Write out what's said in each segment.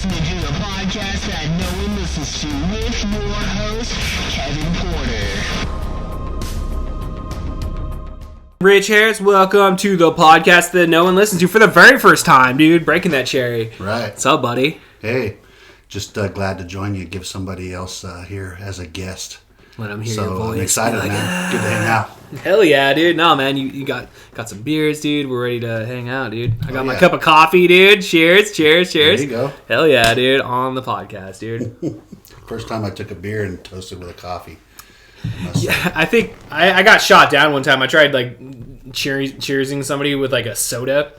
listening to the podcast that no one listens to with your host, Kevin Porter. Rich Harris, welcome to the podcast that no one listens to for the very first time, dude. Breaking that cherry. Right. What's up, buddy? Hey, just glad to join you. Give somebody else here as a guest. Let them hear your voice. I'm excited, man. Good to hang out. Hell yeah, dude. No, man, you got some beers, dude. We're ready to hang out, dude. I got my cup of coffee, dude. Cheers. There you go. Hell yeah, dude. On the podcast, dude. First time I took a beer and toasted with a coffee. Yeah, I think I got shot down one time. I tried cheersing somebody with like a soda,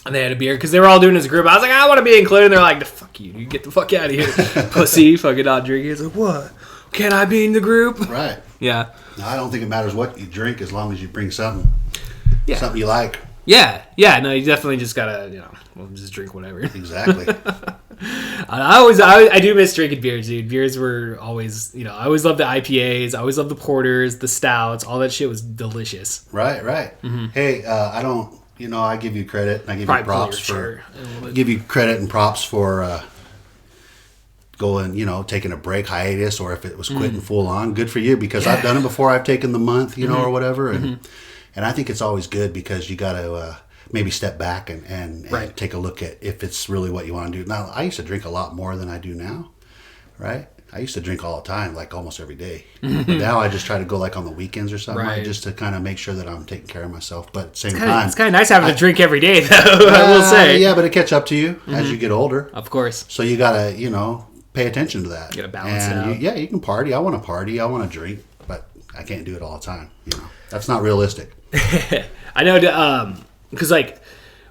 and they had a beer because they were all doing it as a group. I was like, I want to be included. And they're like, fuck you, dude. Get the fuck out of here, pussy. Fucking not drinking. It's like, what? Can I be in the group? Right. Yeah. No, I don't think it matters what you drink as long as you bring something. Yeah. Something you like. Yeah. No, you definitely just gotta, just drink whatever. Exactly. I do miss drinking beers, dude. Beers were always, I always loved the IPAs. I always loved the porters, the stouts. All that shit was delicious. Right. Mm-hmm. Hey, I don't, I give you credit and I give you props give you credit and props for going, taking a break, hiatus, or if it was quitting full on. Good for you, because I've done it before. I've taken the month, or whatever, and I think it's always good because you got to maybe step back and take a look at if it's really what you want to do. Now, I used to drink a lot more than I do now, right? I used to drink all the time, like almost every day. But now I just try to go like on the weekends or something, just to kind of make sure that I'm taking care of myself. But at the same time, it's kind of nice having a drink every day, though. I will say, yeah, but it catch up to you as you get older, of course. So you gotta, pay attention to that. You gotta balance it out. You can party. I want to party. I want to drink, but I can't do it all the time. That's not realistic. I know, because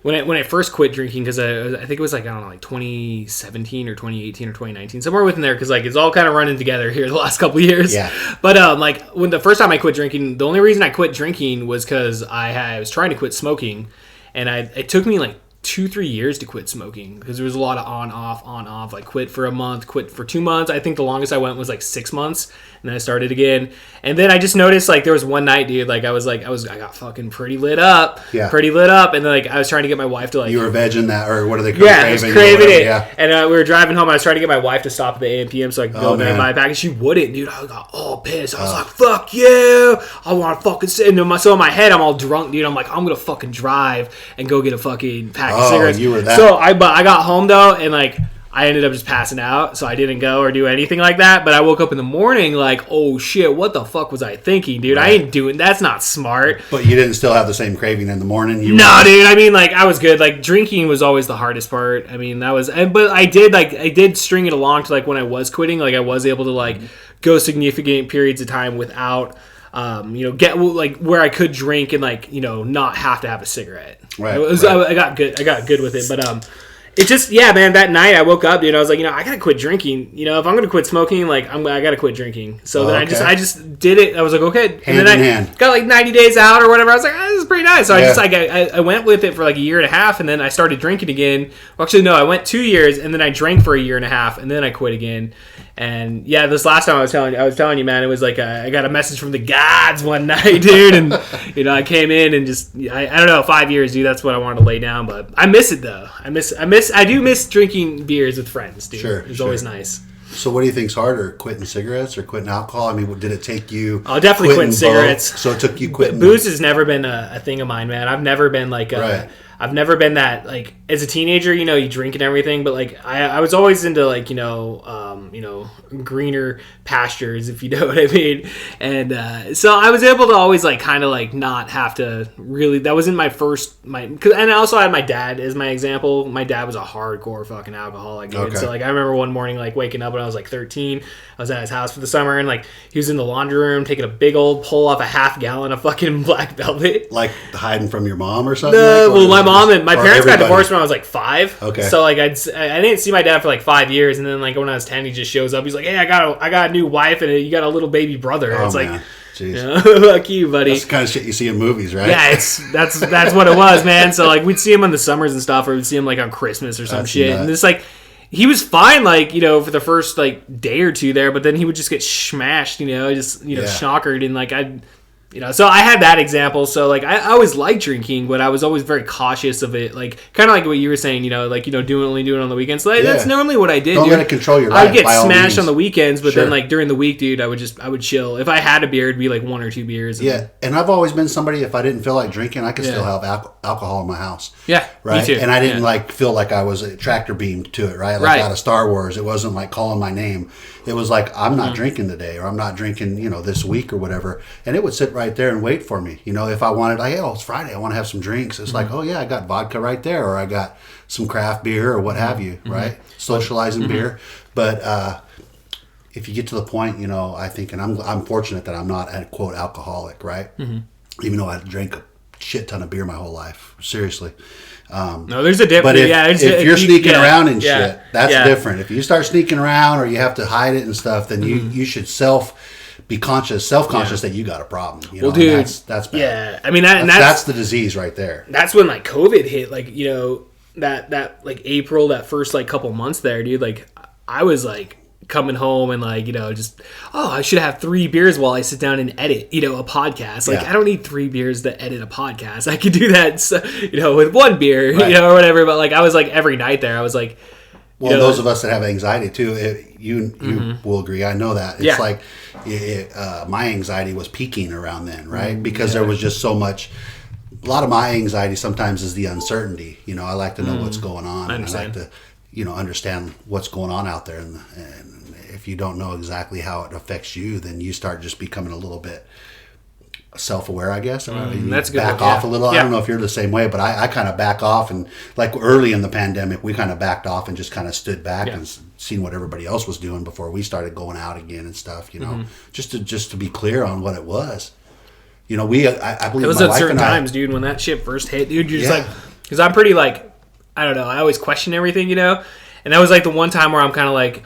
when I first quit drinking, because I think it was like 2017 or 2018 or 2019, somewhere within there, because it's all kind of running together here the last couple of years. Yeah. But when the first time I quit drinking, the only reason I quit drinking was because I was trying to quit smoking, and it took me 2-3 years to quit smoking because there was a lot of on off, like quit for a month, quit for 2 months. I think the longest I went was 6 months, and then I started again. And then I just noticed there was one night, dude, I got fucking pretty lit up, and then I was trying to get my wife to you were vegging that, or what are they called? Yeah, I was craving it. Yeah. And we were driving home. I was trying to get my wife to stop at the AM/PM so I could go there and buy it back, and she wouldn't, dude. I got all pissed. I was like, fuck you, I want to fucking sit. And so in my head, I'm all drunk, dude. I'm like, I'm gonna fucking drive and go get a fucking pack of cigarettes. You were that. So I got home though, and I ended up just passing out, so I didn't go or do anything like that. But I woke up in the morning oh shit, what the fuck was I thinking, dude? Right. I ain't doing that's not smart. But you didn't still have the same craving in the morning? Dude. I mean, I was good. Drinking was always the hardest part. I mean, but I did string it along to when I was quitting. I was able to go significant periods of time without. Get where I could drink and not have to have a cigarette. Right. I got good with it, but it just man. That night I woke up, dude. I was like, I gotta quit drinking. If I'm gonna quit smoking, I gotta quit drinking. So then I just did it. I was like, okay, hand and then in I hand. got 90 days out or whatever. I was like, this is pretty nice. So I went with it for a year and a half, and then I started drinking again. Well, actually, no, I went 2 years, and then I drank for a year and a half, and then I quit again. And this last time I was telling you, man, it was I got a message from the gods one night, dude, and I came in and just I don't know, 5 years, dude. That's what I wanted to lay down, but I miss it though. I do miss drinking beers with friends, dude. Sure, it's always nice. So what do you think's harder, quitting cigarettes or quitting alcohol? I mean, did it take you? I'll definitely quitting cigarettes. Both? So it took you quitting. Booze has never been a thing of mine, man. I've never been I've never been that as a teenager, you drink and everything, but I was always into greener pastures, if you know what I mean. And so I was able to always not have to really. That wasn't my first and I also had my dad as my example. My dad was a hardcore fucking alcoholic, dude. Okay. So I remember one morning waking up when I was 13. I was at his house for the summer, and he was in the laundry room taking a big old pull off a half gallon of fucking Black Velvet. Hiding from your mom or something? Well, my mom and my parents got divorced when I was 5. Okay. So I didn't see my dad for 5 years, and then when I was 10, he just shows up. He's like, "Hey, I got a new wife, and you got a little baby brother." Oh, it's man. Jeez. Fuck you, buddy. That's the kind of shit you see in movies, right? Yeah, that's what it was, man. So we'd see him in the summers and stuff, or we'd see him on Christmas or some shit. Nuts. And it's he was fine, for the first day or two there, but then he would just get smashed, schnockered, and You know, so I had that example. So, like, I always liked drinking, but I was always very cautious of it. Like, kind of like what you were saying, you know, like, you know, only doing it on the weekends. Like, that's normally what I did. Don't let it control your life. I would get smashed on the weekends, but then, like, during the week, dude, I would chill. If I had a beer, it'd be like 1 or 2 beers. And I've always been somebody, if I didn't feel like drinking, I could still have alcohol in my house. Yeah, right. Me too. And I didn't like feel like I was a tractor beamed to it, right? Like out of Star Wars, it wasn't like calling my name. It was like, I'm not drinking today, or I'm not drinking, you know, this week or whatever. And it would sit right there and wait for me. You know, if I wanted, it's Friday, I want to have some drinks. It's like, oh yeah, I got vodka right there, or I got some craft beer or what have you, right? Socializing beer. But if you get to the point, you know, I think, and I'm fortunate that I'm not a quote alcoholic, right? Even though I drank a shit ton of beer my whole life, seriously. No, there's a difference. But if you're sneaking around and shit, that's different. If you start sneaking around or you have to hide it and stuff, then you should be self-conscious that you got a problem. You know? Well, dude, that's bad. Yeah, I mean that's the disease right there. That's when like COVID hit. Like, you know, that like April, that first like couple months there, dude. Like I was like coming home and like, you know, just I should have 3 beers while I sit down and edit, you know, a podcast. Like I don't need 3 beers to edit a podcast. I could do that, you know, with 1 beer, you know, or whatever. But like I was like every night there, I was like, well, those of us that have anxiety too, you will agree. I know that it's like my anxiety was peaking around then, right? Because there was just so much. A lot of my anxiety sometimes is the uncertainty. You know, I like to know what's going on, and I like to, you know, understand what's going on out there. And if you don't know exactly how it affects you, then you start just becoming a little bit self-aware, I guess. That's good. Back off a little. I don't know if you're the same way, but I kind of back off, and like early in the pandemic, we kind of backed off and just kind of stood back and seen what everybody else was doing before we started going out again and stuff. You know, just to be clear on what it was. You know, I believe it was at certain times, dude, when that shit first hit, dude. You're just like, because I'm pretty like, I don't know, I always question everything, you know, and that was like the one time where I'm kind of like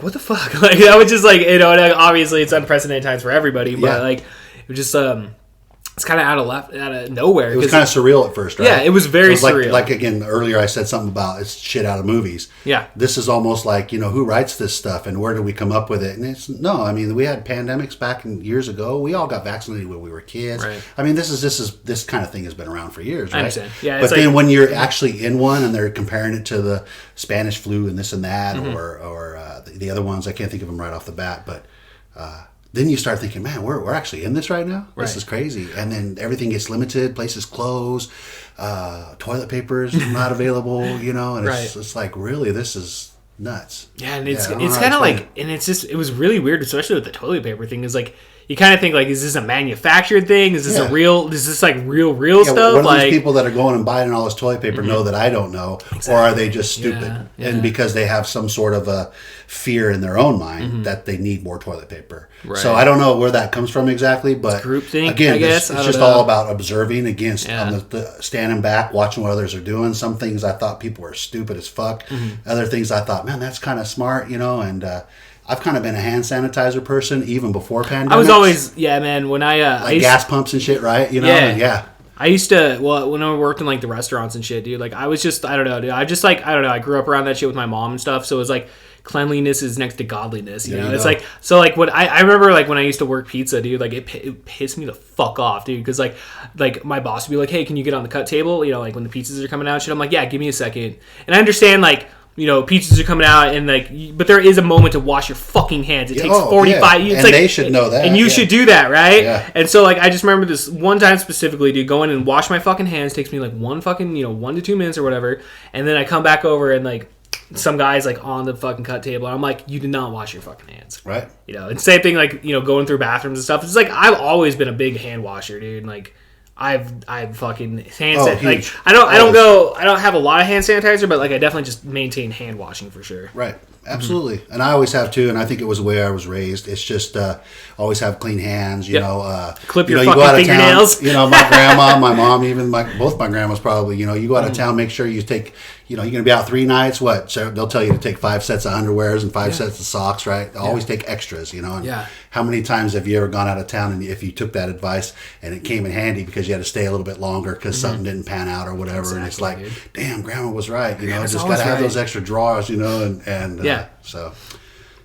what the fuck, like I was just like, you know, obviously it's unprecedented times for everybody, but like it was just it's kind of out of nowhere. It was kind of surreal at first, right? Yeah, it was very surreal. Like again, earlier I said something about it's shit out of movies. Yeah. This is almost like, you know, who writes this stuff and where do we come up with it? And I mean, we had pandemics back years ago. We all got vaccinated when we were kids. Right. I mean, this kind of thing has been around for years, right? I understand. Yeah. But then when you're actually in one and they're comparing it to the Spanish flu and this and that, or the other ones, I can't think of them right off the bat, but then you start thinking, man, we're actually in this right now? This is crazy. And then everything gets limited, places close, toilet paper is not available, you know, and it's like, really, this is nuts. Yeah, and it's kind of like, and it's just, it was really weird, especially with the toilet paper thing, is like, you kind of think like, is this a manufactured thing? Is this is this like real stuff? One of these people that are going and buying all this toilet paper know that I don't know, or are they just stupid? Yeah. And because they have some sort of a fear in their own mind that they need more toilet paper. Right. So I don't know where that comes from exactly, but groupthink, again, I guess. It's just all about observing against the standing back, watching what others are doing. Some things I thought people were stupid as fuck. Other things I thought, man, that's kind of smart, you know, and I've kind of been a hand sanitizer person even before pandemic. I was always, when I gas pumps and shit, right? You know, I used to, when I worked in like the restaurants and shit, dude, like I was just, I don't know, dude. I just like, I don't know. I grew up around that shit with my mom and stuff. So it was like cleanliness is next to godliness, you know? It's like, so like what I remember like when I used to work pizza, dude, like it pissed me the fuck off, dude. Cause like my boss would be like, hey, can you get on the cut table? You know, like when the pizzas are coming out and shit. I'm like, yeah, give me a second. And I understand like, you know, pizzas are coming out and like, but there is a moment to wash your fucking hands. It takes 45. It's and like, they should know that. And you should do that, right? Yeah. And so like, I just remember this one time specifically, dude, go in and wash my fucking hands. Takes me like 1 to 2 minutes or whatever. And then I come back over and like, some guy's like on the fucking cut table. And I'm like, you did not wash your fucking hands. Right. You know, and same thing like, you know, going through bathrooms and stuff. It's like, I've always been a big hand washer, dude. And like, I've fucking hand sanitizer. Like I don't have a lot of hand sanitizer, but like I definitely just maintain hand washing for sure. Right. Absolutely. And I always have too, and I think it was the way I was raised. It's just always have clean hands, you know. Clip your fucking fingernails. You know, my grandma, my mom, even both my grandmas probably, you know, you go out of town, make sure you take, you know, you're going to be out 3 nights, so they'll tell you to take 5 sets of underwears and 5 sets of socks, right? Always take extras, you know. And how many times have you ever gone out of town and if you took that advice and it came in handy because you had to stay a little bit longer because something didn't pan out or whatever, exactly, and it's like, damn, grandma was right, you know, just got to have those extra drawers, you know, and so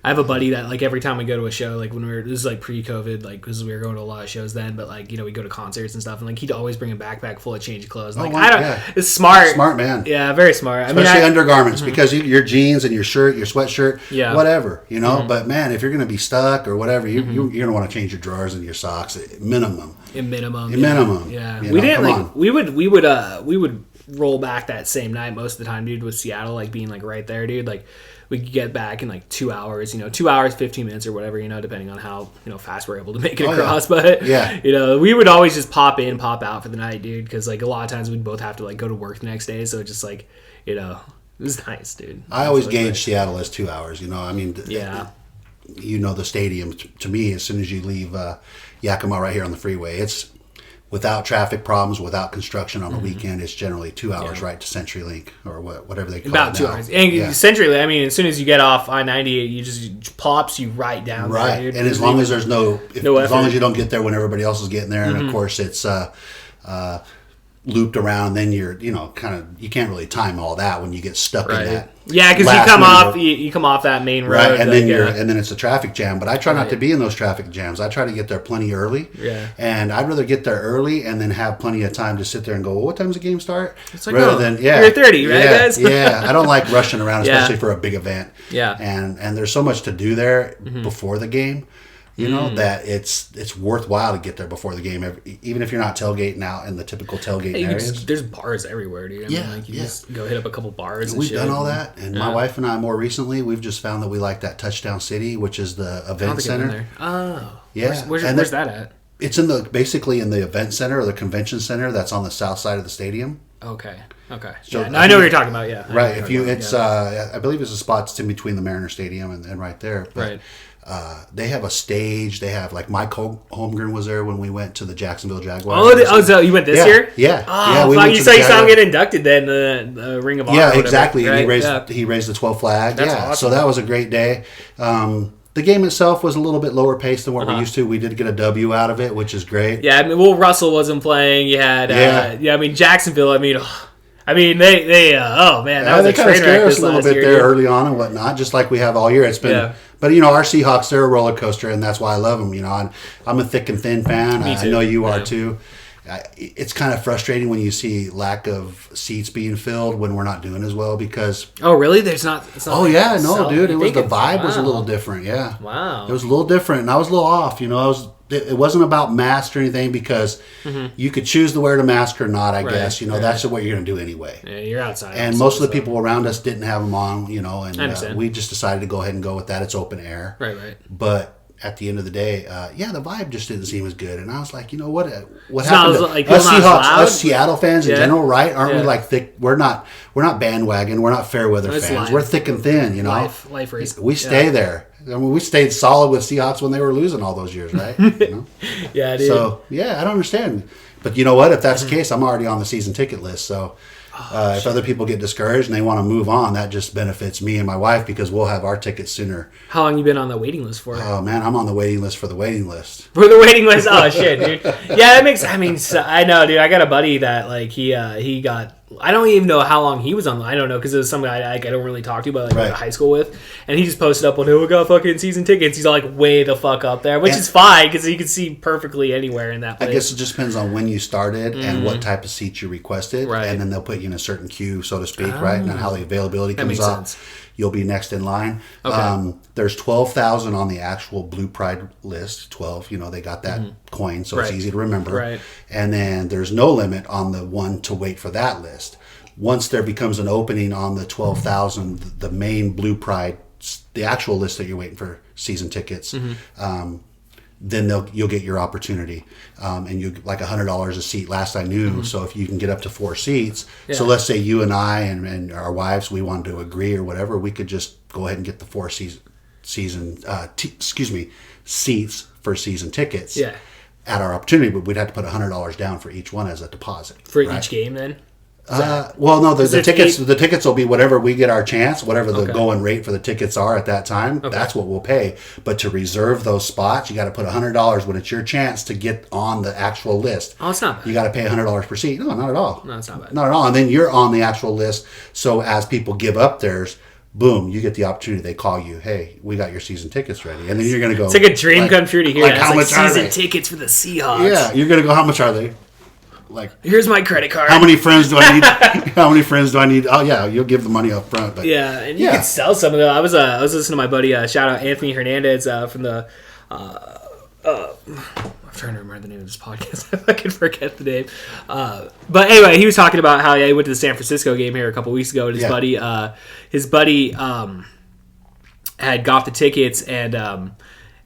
I have a buddy that like every time we go to a show, like when this is like pre-COVID, like because we were going to a lot of shows then, but like we go to concerts and stuff, and like he'd always bring a backpack full of change of clothes. Like it's smart man. Yeah, very smart. Especially undergarments because your jeans and your shirt, your sweatshirt, whatever, But man, if you're gonna be stuck or whatever, you're gonna want to change your drawers and your socks minimum. Yeah, we didn't like we would roll back that same night most of the time, dude, with Seattle like being like right there, dude. Like we could get back in like 2 hours, 2 hours 15 minutes or whatever, depending on how fast we're able to make it across. But we would always just pop in, pop out for the night, dude, because like a lot of times we'd both have to like go to work the next day, so just like it was nice, dude. I always gauge Seattle as 2 hours. I mean, the stadium to me, as soon as you leave Yakima right here on the freeway, it's without traffic problems, without construction on the weekend, it's generally 2 hours right to CenturyLink or whatever they call it. About 2 hours. And CenturyLink, I mean, as soon as you get off I-90, you just pops you right down right there. And as long as there's as long as you don't get there when everybody else is getting there, and of course it's looped around, then you're you can't really time all that when you get stuck in that. Yeah, because you come off that main road, right? And then it's a traffic jam. But I try not to be in those traffic jams. I try to get there plenty early. Yeah, and I'd rather get there early and then have plenty of time to sit there and go, well, what time's the game start? It's like, rather than you're 30, right, guys? I don't like rushing around, especially for a big event. Yeah, and there's so much to do there before the game. That it's worthwhile to get there before the game, even if you're not tailgating out in the typical tailgate areas. There's bars everywhere, dude. You just go hit up a couple bars. We've done all that, and my wife and I more recently, we've just found that we like that Touchdown City, which is the event center. Oh, yeah. Where's that at? It's basically in the event center or the convention center that's on the south side of the stadium. Okay. So I know what you're talking about. Yeah. Right. I believe it's a spot that's in between the Mariner Stadium and right there. But, right. They have a stage. They have like Mike Holmgren was there when we went to the Jacksonville Jaguars. So you went this year? Yeah. You saw him get inducted then the Ring of Honor. Yeah, exactly. Right? And he raised the 12 flag. That's awesome. So that was a great day. The game itself was a little bit lower paced than what we're used to. We did get a W out of it, which is great. Yeah, Russell wasn't playing. You had Jacksonville. They was a kind of scared us a little bit there dude. Early on and whatnot, just like we have all year. It's been, but our Seahawks, they're a roller coaster, and that's why I love them. I'm a thick and thin fan. I know you are too. It's kind of frustrating when you see lack of seats being filled when we're not doing as well because. Oh really? There's not. Dude. It was the vibe was a little different. Yeah. Wow. It was a little different, and I was a little off. It wasn't about masks or anything because you could choose to wear the mask or not. I guess that's what you're going to do anyway. Yeah, you're outside. And most of the people around us didn't have them on. And we just decided to go ahead and go with that. It's open air. Right. But at the end of the day, the vibe just didn't seem as good. And I was like, what happened to us Seahawks, us Seattle fans in general, right? Aren't we like thick? We're not bandwagon. We're not fair weather fans. Life. We're thick and thin. Life race. We stay there. I mean, we stayed solid with Seahawks when they were losing all those years, right? Yeah, dude. So I don't understand. But you know what? If that's the case, I'm already on the season ticket list. So if other people get discouraged and they want to move on, that just benefits me and my wife because we'll have our tickets sooner. How long you been on the waiting list for? Oh man, I'm on the waiting list for the waiting list. For the waiting list? Oh shit, dude. Yeah, that makes. I know, dude. I got a buddy that like he got. I don't even know how long he was on. I don't know because it was some guy I don't really talk to, but went to high school with, and he just posted up on, "Oh, we got fucking season tickets." He's all like way the fuck up there, which is fine because you can see perfectly anywhere in that place. I guess it just depends on when you started and what type of seats you requested, and then they'll put you in a certain queue, so to speak, right? And then how the availability comes up. Sense. You'll be next in line. Okay. There's 12,000 on the actual Blue Pride list. 12, they got that coin, so it's easy to remember. Right. And then there's no limit on the one to wait for that list. Once there becomes an opening on the 12,000, the main Blue Pride, the actual list that you're waiting for season tickets, then you'll get your opportunity. And you like $100 a seat last I knew. So if you can get up to 4 seats, so let's say you and I and our wives, we wanted to agree or whatever, we could just go ahead and get the 4 seats for season tickets at our opportunity, but we'd have to put $100 down for each one as a deposit. For each game then? The tickets will be whatever we get our chance, whatever the going rate for the tickets are at that time. Okay. That's what we'll pay. But to reserve those spots, you got to put $100 when it's your chance to get on the actual list. Oh, it's not bad. You got to pay $100 per seat. No, not at all. No, it's not bad. Not at all. And then you're on the actual list. So as people give up theirs, boom, you get the opportunity. They call you, hey, we got your season tickets ready. And then you're going to go. It's like a dream come true to hear. Like, how much are season they? tickets for the Seahawks. Yeah, you're going to go, how much are they? Like, here's my credit card. How many friends do I need? How many friends do I need? Oh, yeah, you'll give the money up front. But yeah, and you could sell some of them. I was listening to my buddy, shout out Anthony Hernandez from the. I'm trying to remember the name of this podcast. I can forget the name. But anyway, he was talking about how he went to the San Francisco game here a couple weeks ago, and his buddy had got the tickets, and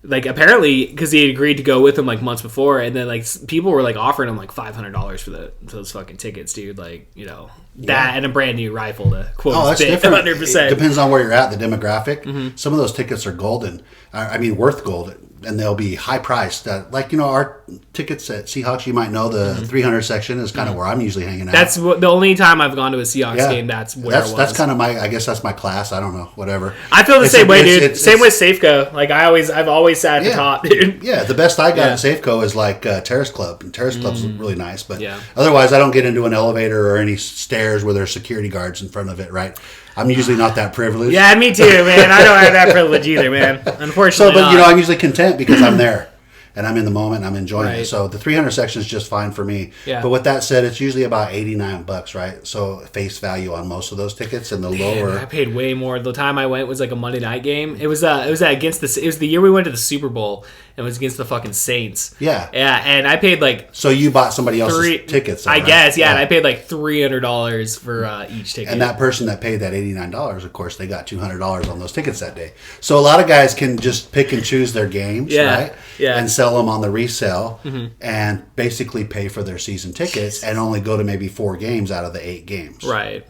like apparently because he had agreed to go with him like months before, and then like people were like offering him like $500 for those fucking tickets, dude. Like that and a brand new rifle to quote. Oh, that's different. 100%. It depends on where you're at, the demographic. Mm-hmm. Some of those tickets are golden. I mean, worth gold. And they'll be high priced. Like, our tickets at Seahawks, you might know the 300 section is kind of where I'm usually hanging out. That's the only time I've gone to a Seahawks game. That's where it was. That's kind of I guess that's my class. I don't know, whatever. I feel the same way, dude. Same with Safeco. Like I've always sat at the top, dude. Yeah, the best I got at Safeco is like Terrace Club. And Terrace Club's really nice. But otherwise, I don't get into an elevator or any stairs where there's security guards in front of it, right? I'm usually not that privileged. Yeah, me too, man. I don't have that privilege either, man. Unfortunately. But I'm usually content because I'm there. And I'm in the moment, and I'm enjoying it. So the 300 section is just fine for me. Yeah. But with that said, it's usually about $89, right? So face value on most of those tickets, and the lower. I paid way more. The time I went was like a Monday night game. It was against it was the year we went to the Super Bowl. It was against the fucking Saints. Yeah. Yeah, and I paid like. So you bought somebody else's tickets. Though, I guess, yeah. And I paid like $300 for each ticket. And that person that paid that $89, of course, they got $200 on those tickets that day. So a lot of guys can just pick and choose their games, right? Yeah. And sell them on the resale and basically pay for their season tickets and only go to maybe 4 games out of the 8 games. Right.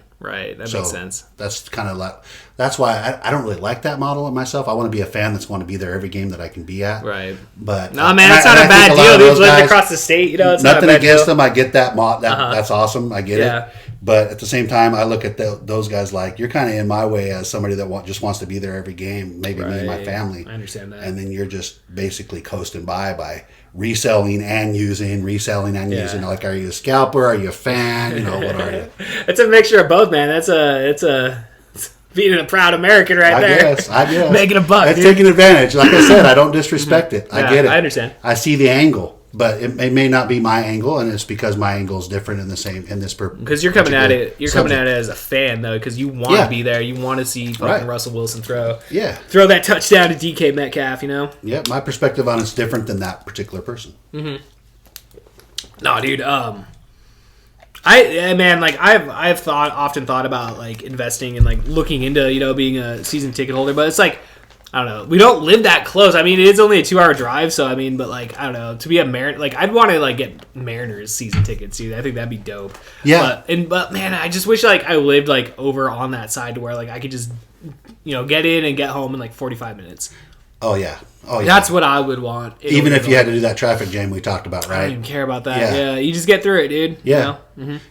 That makes sense. That's kind of like, that's why I don't really like that model of myself. I want to be a fan that's going to be there every game that I can be at. Right. But no, man, that's not a bad deal. Dude, living across the state, it's nothing against them. I get that. That's awesome. I get it. But at the same time, I look at those guys like, you're kind of in my way as somebody that just wants to be there every game, maybe me and my family. I understand that. And then you're just basically coasting by reselling and using. Like, are you a scalper? Are you a fan? What are you? It's a mixture of both, man. It's being a proud American right there. I guess. Making a buck. It's taking advantage. Like I said, I don't disrespect it. I get it. I understand. I see the angle. But it may not be my angle, and it's because my angle is different in this purpose. Because you're coming at it. You're coming at it as a fan, though, because you want to be there. You want to see fucking Russell Wilson throw that touchdown to DK Metcalf. Yeah, my perspective on it's different than that particular person. Mm-hmm. No, dude. I've often thought about like investing and like looking into being a season ticket holder, but it's like. I don't know. We don't live that close. I mean, it is only a 2-hour drive, so I mean, but like, I don't know. To be a Mariner, like, I'd want to like get Mariners season tickets, dude. I think that'd be dope. Yeah. But man, I just wish like I lived like over on that side to where like I could just get in and get home in like 45 minutes. Oh yeah. That's what I would want. Even if you had to do that traffic jam we talked about, right? I don't even care about that. Yeah, you just get through it, dude. Yeah.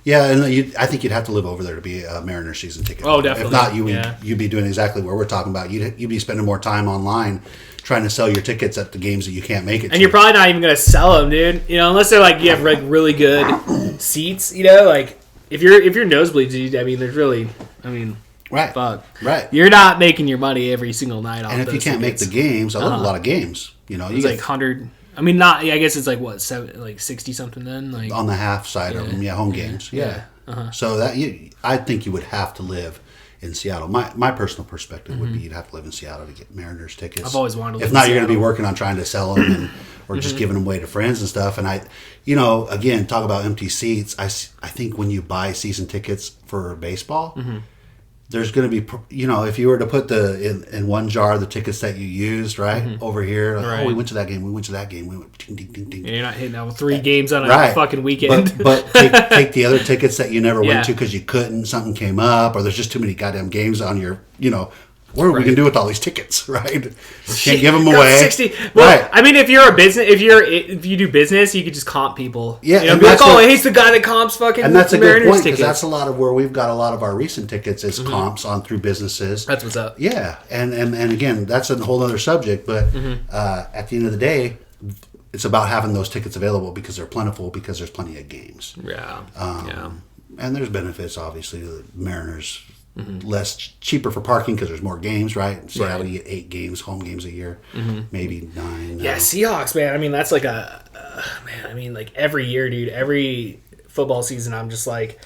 Yeah, and I think you'd have to live over there to be a Mariners season ticket. Oh, definitely. If not, you'd be doing exactly what we're talking about. You'd be spending more time online trying to sell your tickets at the games that you can't make it. And you're probably not even going to sell them, dude. Unless they're like you have like really good seats. Like if you're nosebleeds, dude, I mean, there's really, right. Fuck. Right. You're not making your money every single night off. And if you can't make the games, I love a lot of games. It's like 100. I mean, not. I guess it's like what, 60 something then. Like on the half side of them, home games. Yeah. So I think you would have to live in Seattle. My personal perspective would be you'd have to live in Seattle to get Mariners tickets. I've always wanted to live in Seattle. If not, you're going to be working on trying to sell them or just giving them away to friends and stuff. And again, talk about empty seats. I think when you buy season tickets for baseball. There's going to be, if you were to put in one jar the tickets that you used, right, over here, we went to that game, we went, ding, ding, ding, ding. You're not hitting out 3 games on a fucking weekend. But take the other tickets that you never went to because you couldn't, something came up, or there's just too many goddamn games on your, what are we gonna do with all these tickets, right? Can't give them away. 60. Well, right. I mean, if you're a business, if you do business, you could just comp people. Yeah, and be like, he's the guy that comps fucking. And that's a good point because that's a lot of where we've got a lot of our recent tickets is comps on through businesses. That's what's up. Yeah, and again, that's a whole other subject. But at the end of the day, it's about having those tickets available because they're plentiful because there's plenty of games. Yeah. And there's benefits, obviously, to the Mariners cheaper for parking because there's more games, right? In Seattle, you get 8 games, home games a year, maybe 9. Yeah, Seahawks, man. I mean, that's like man. I mean, like every year, dude. Every football season, I'm just like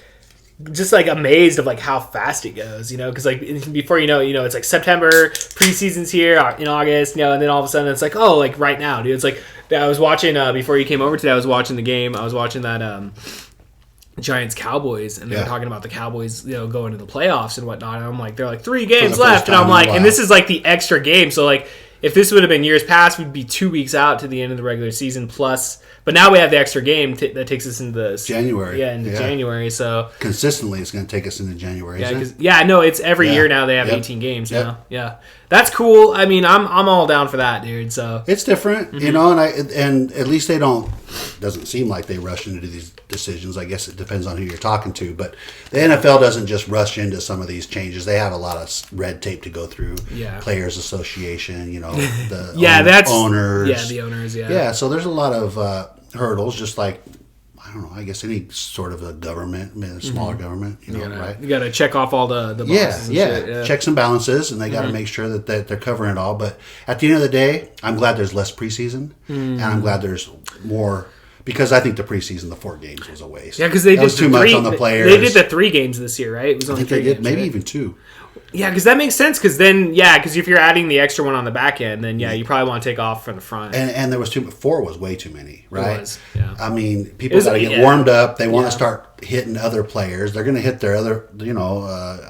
amazed of like how fast it goes, because like before it's like September, preseason's here in August, and then all of a sudden it's like, oh, like right now, dude. It's like I was watching before you came over today. I was watching the game. I was watching that Giants Cowboys, and they were talking about the Cowboys, going to the playoffs and whatnot. And I'm like, they're like 3 games left, and I'm like, and this is like the extra game. So like, if this would have been years past, we'd be 2 weeks out to the end of the regular season plus. But now we have the extra game that takes us into January. Yeah, into January. So consistently, it's going to take us into January. No, it's every year now. They have 18 games now. Yeah, that's cool. I mean, I'm all down for that, dude. So it's different, and at least they don't. Doesn't seem like they rush into these decisions. I guess it depends on who you're talking to, but the NFL doesn't just rush into some of these changes. They have a lot of red tape to go through. Yeah, Players Association. The owners. Yeah, the owners. Yeah. So there's a lot of hurdles, just like I don't know. I guess any sort of a government, a smaller government, right? You got to check off all the boxes and shit. Yeah, checks and balances, and they got to make sure that they're covering it all. But at the end of the day, I'm glad there's less preseason, and I'm glad there's more. Because I think the preseason, the 4 games, was a waste. Yeah, because they did too much on the players. They did the 3 games this year, right? It was only 3 games, maybe even 2. Yeah, because that makes sense. Because then, because if you're adding the extra one on the back end, then you probably want to take off from the front. And there was 4 was way too many, right? It was, yeah. I mean, people got to get warmed up. They want to start hitting other players. They're going to hit their other.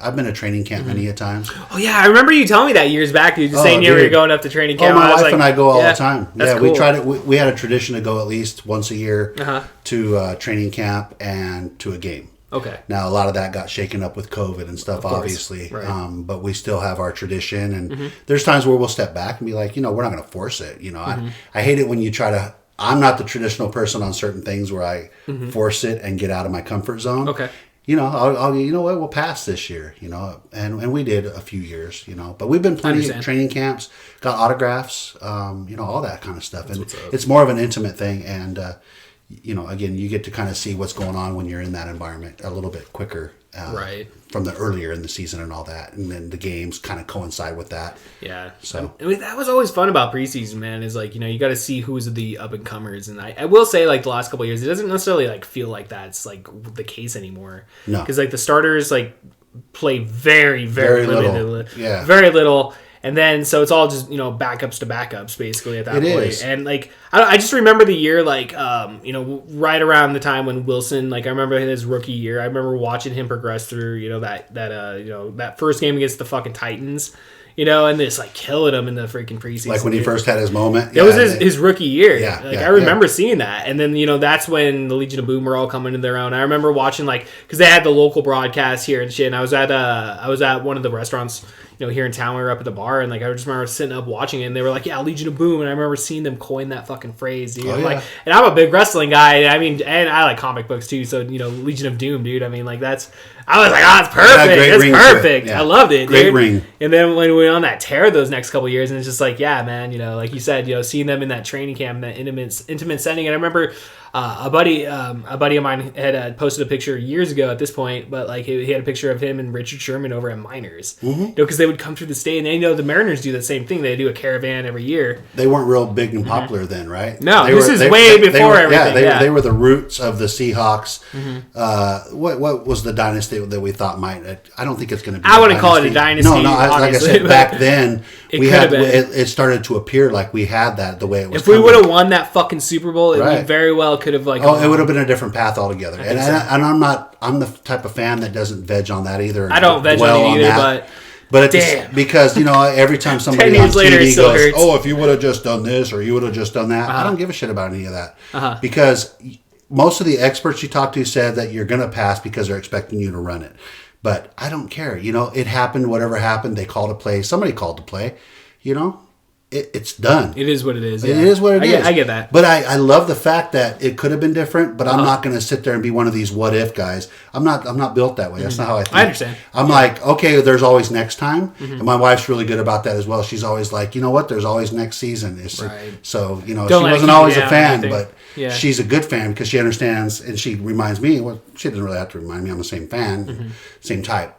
I've been to training camp many a times. Oh yeah, I remember you telling me that years back. You just saying you were going up to training camp. Oh, my wife and I go all the time. That's cool. We tried it. We had a tradition to go at least once a year to training camp and to a game. Okay. Now, a lot of that got shaken up with COVID and stuff, obviously. Right. But we still have our tradition. And there's times where we'll step back and be like, we're not going to force it. I hate it when you try to... I'm not the traditional person on certain things where I force it and get out of my comfort zone. Okay. I'll we'll pass this year, and we did a few years, but we've been plenty of training camps, got autographs, all that kind of stuff. And it's more of an intimate thing. And, again, you get to kind of see what's going on when you're in that environment a little bit quicker, from the earlier in the season and all that. And then the games kind of coincide with that. Yeah. So I mean, that was always fun about preseason, man, is like, you got to see who's the up and comers. And I will say, like, the last couple of years, it doesn't necessarily like feel like that's like the case anymore. No. Because like the starters like play very, very little. Yeah. Very little. And then, so it's all just, backups to backups, basically, at that point. Is. And, like, I just remember the year, like, right around the time when Wilson, like, I remember his rookie year. I remember watching him progress through, that first game against the fucking Titans, and just, like, killing him in the freaking preseason. Like when he first had his moment? It was his rookie year. Yeah. Like, I remember seeing that. And then, that's when the Legion of Boom were all coming to their own. I remember watching, like, because they had the local broadcast here and shit. And I was at one of the restaurants, here in town. We were up at the bar, and like I just remember sitting up watching it, and they were like, "Yeah, Legion of Boom," and I remember seeing them coin that fucking phrase, dude. Like, and I'm a big wrestling guy. I mean, and I like comic books too. So Legion of Doom, dude. I mean, like that's. I was like, "Oh, it's perfect. It's perfect." I loved it, great dude. Ring. And then when we went on that tear those next couple years, and it's just like, yeah, man, like you said, seeing them in that training camp, that intimate setting, and I remember. A buddy of mine had posted a picture years ago at this point, but like he had a picture of him and Richard Sherman over at Miners, because they would come through the state, and the Mariners do the same thing. They do a caravan every year. They weren't real big and popular then, right? No, this is way before everything. They were the roots of the Seahawks. What was the dynasty that we thought might? I don't think it's going to be. I wouldn't call it a dynasty. No, like I said, back then it started to appear like we had that the way it was. If we would have won that fucking Super Bowl, it would very well could have like. It would have been a different path altogether. And I'm the type of fan that doesn't veg on that either. I don't veg on it either, but it's because every time somebody on TV goes, "Oh, if you would have just done this or you would have just done that," I don't give a shit about any of that because most of the experts you talk to said that you're going to pass because they're expecting you to run it. But I don't care. It happened. Whatever happened, they called a play. Somebody called the play. It's done. It is what it is. Yeah. It is what it is. I get that. But I love the fact that it could have been different, but I'm not going to sit there and be one of these what if guys. I'm not built that way. That's not how I think. I understand. I'm like, okay, there's always next time. And my wife's really good about that as well. She's always like, you know what? There's always next season. So, she wasn't always a fan, but she's a good fan because she understands and she reminds me, well, she doesn't really have to remind me. I'm the same fan, same type.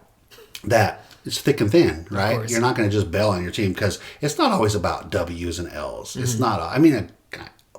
that it's thick and thin, right? You're not going to just bail on your team because it's not always about W's and L's. It's not. I mean,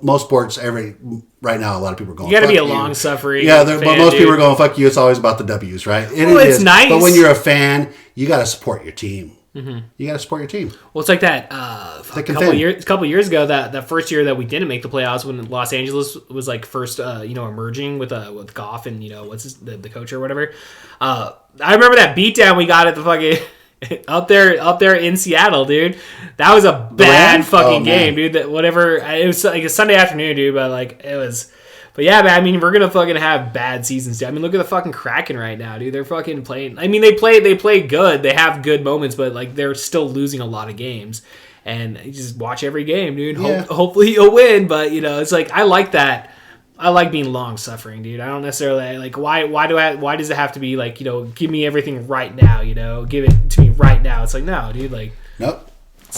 most sports, right now, a lot of people are going. You got to be a long-suffering. Yeah, but most people are going, "Fuck you." It's always about the W's, right? It's nice. But when you're a fan, you got to support your team. You got to support your team. Well, it's like that a couple years ago, that first year that we didn't make the playoffs when Los Angeles was like first, emerging with Goff and what's the coach or whatever. I remember that beatdown we got at the fucking up there in Seattle, dude. That was a bad fucking game, dude. That whatever. It was like a Sunday afternoon, dude. But like it was. But yeah, man, I mean, we're going to fucking have bad seasons, dude. I mean, look at the fucking Kraken right now, dude. They're fucking playing. I mean, they play good. They have good moments, but, like, they're still losing a lot of games. And you just watch every game, dude. Yeah. Hopefully you'll win. But, it's like, I like that. I like being long-suffering, dude. I don't necessarily, like, why does it have to be, like, give me everything right now, Give it to me right now. It's like, no, dude, like. Nope.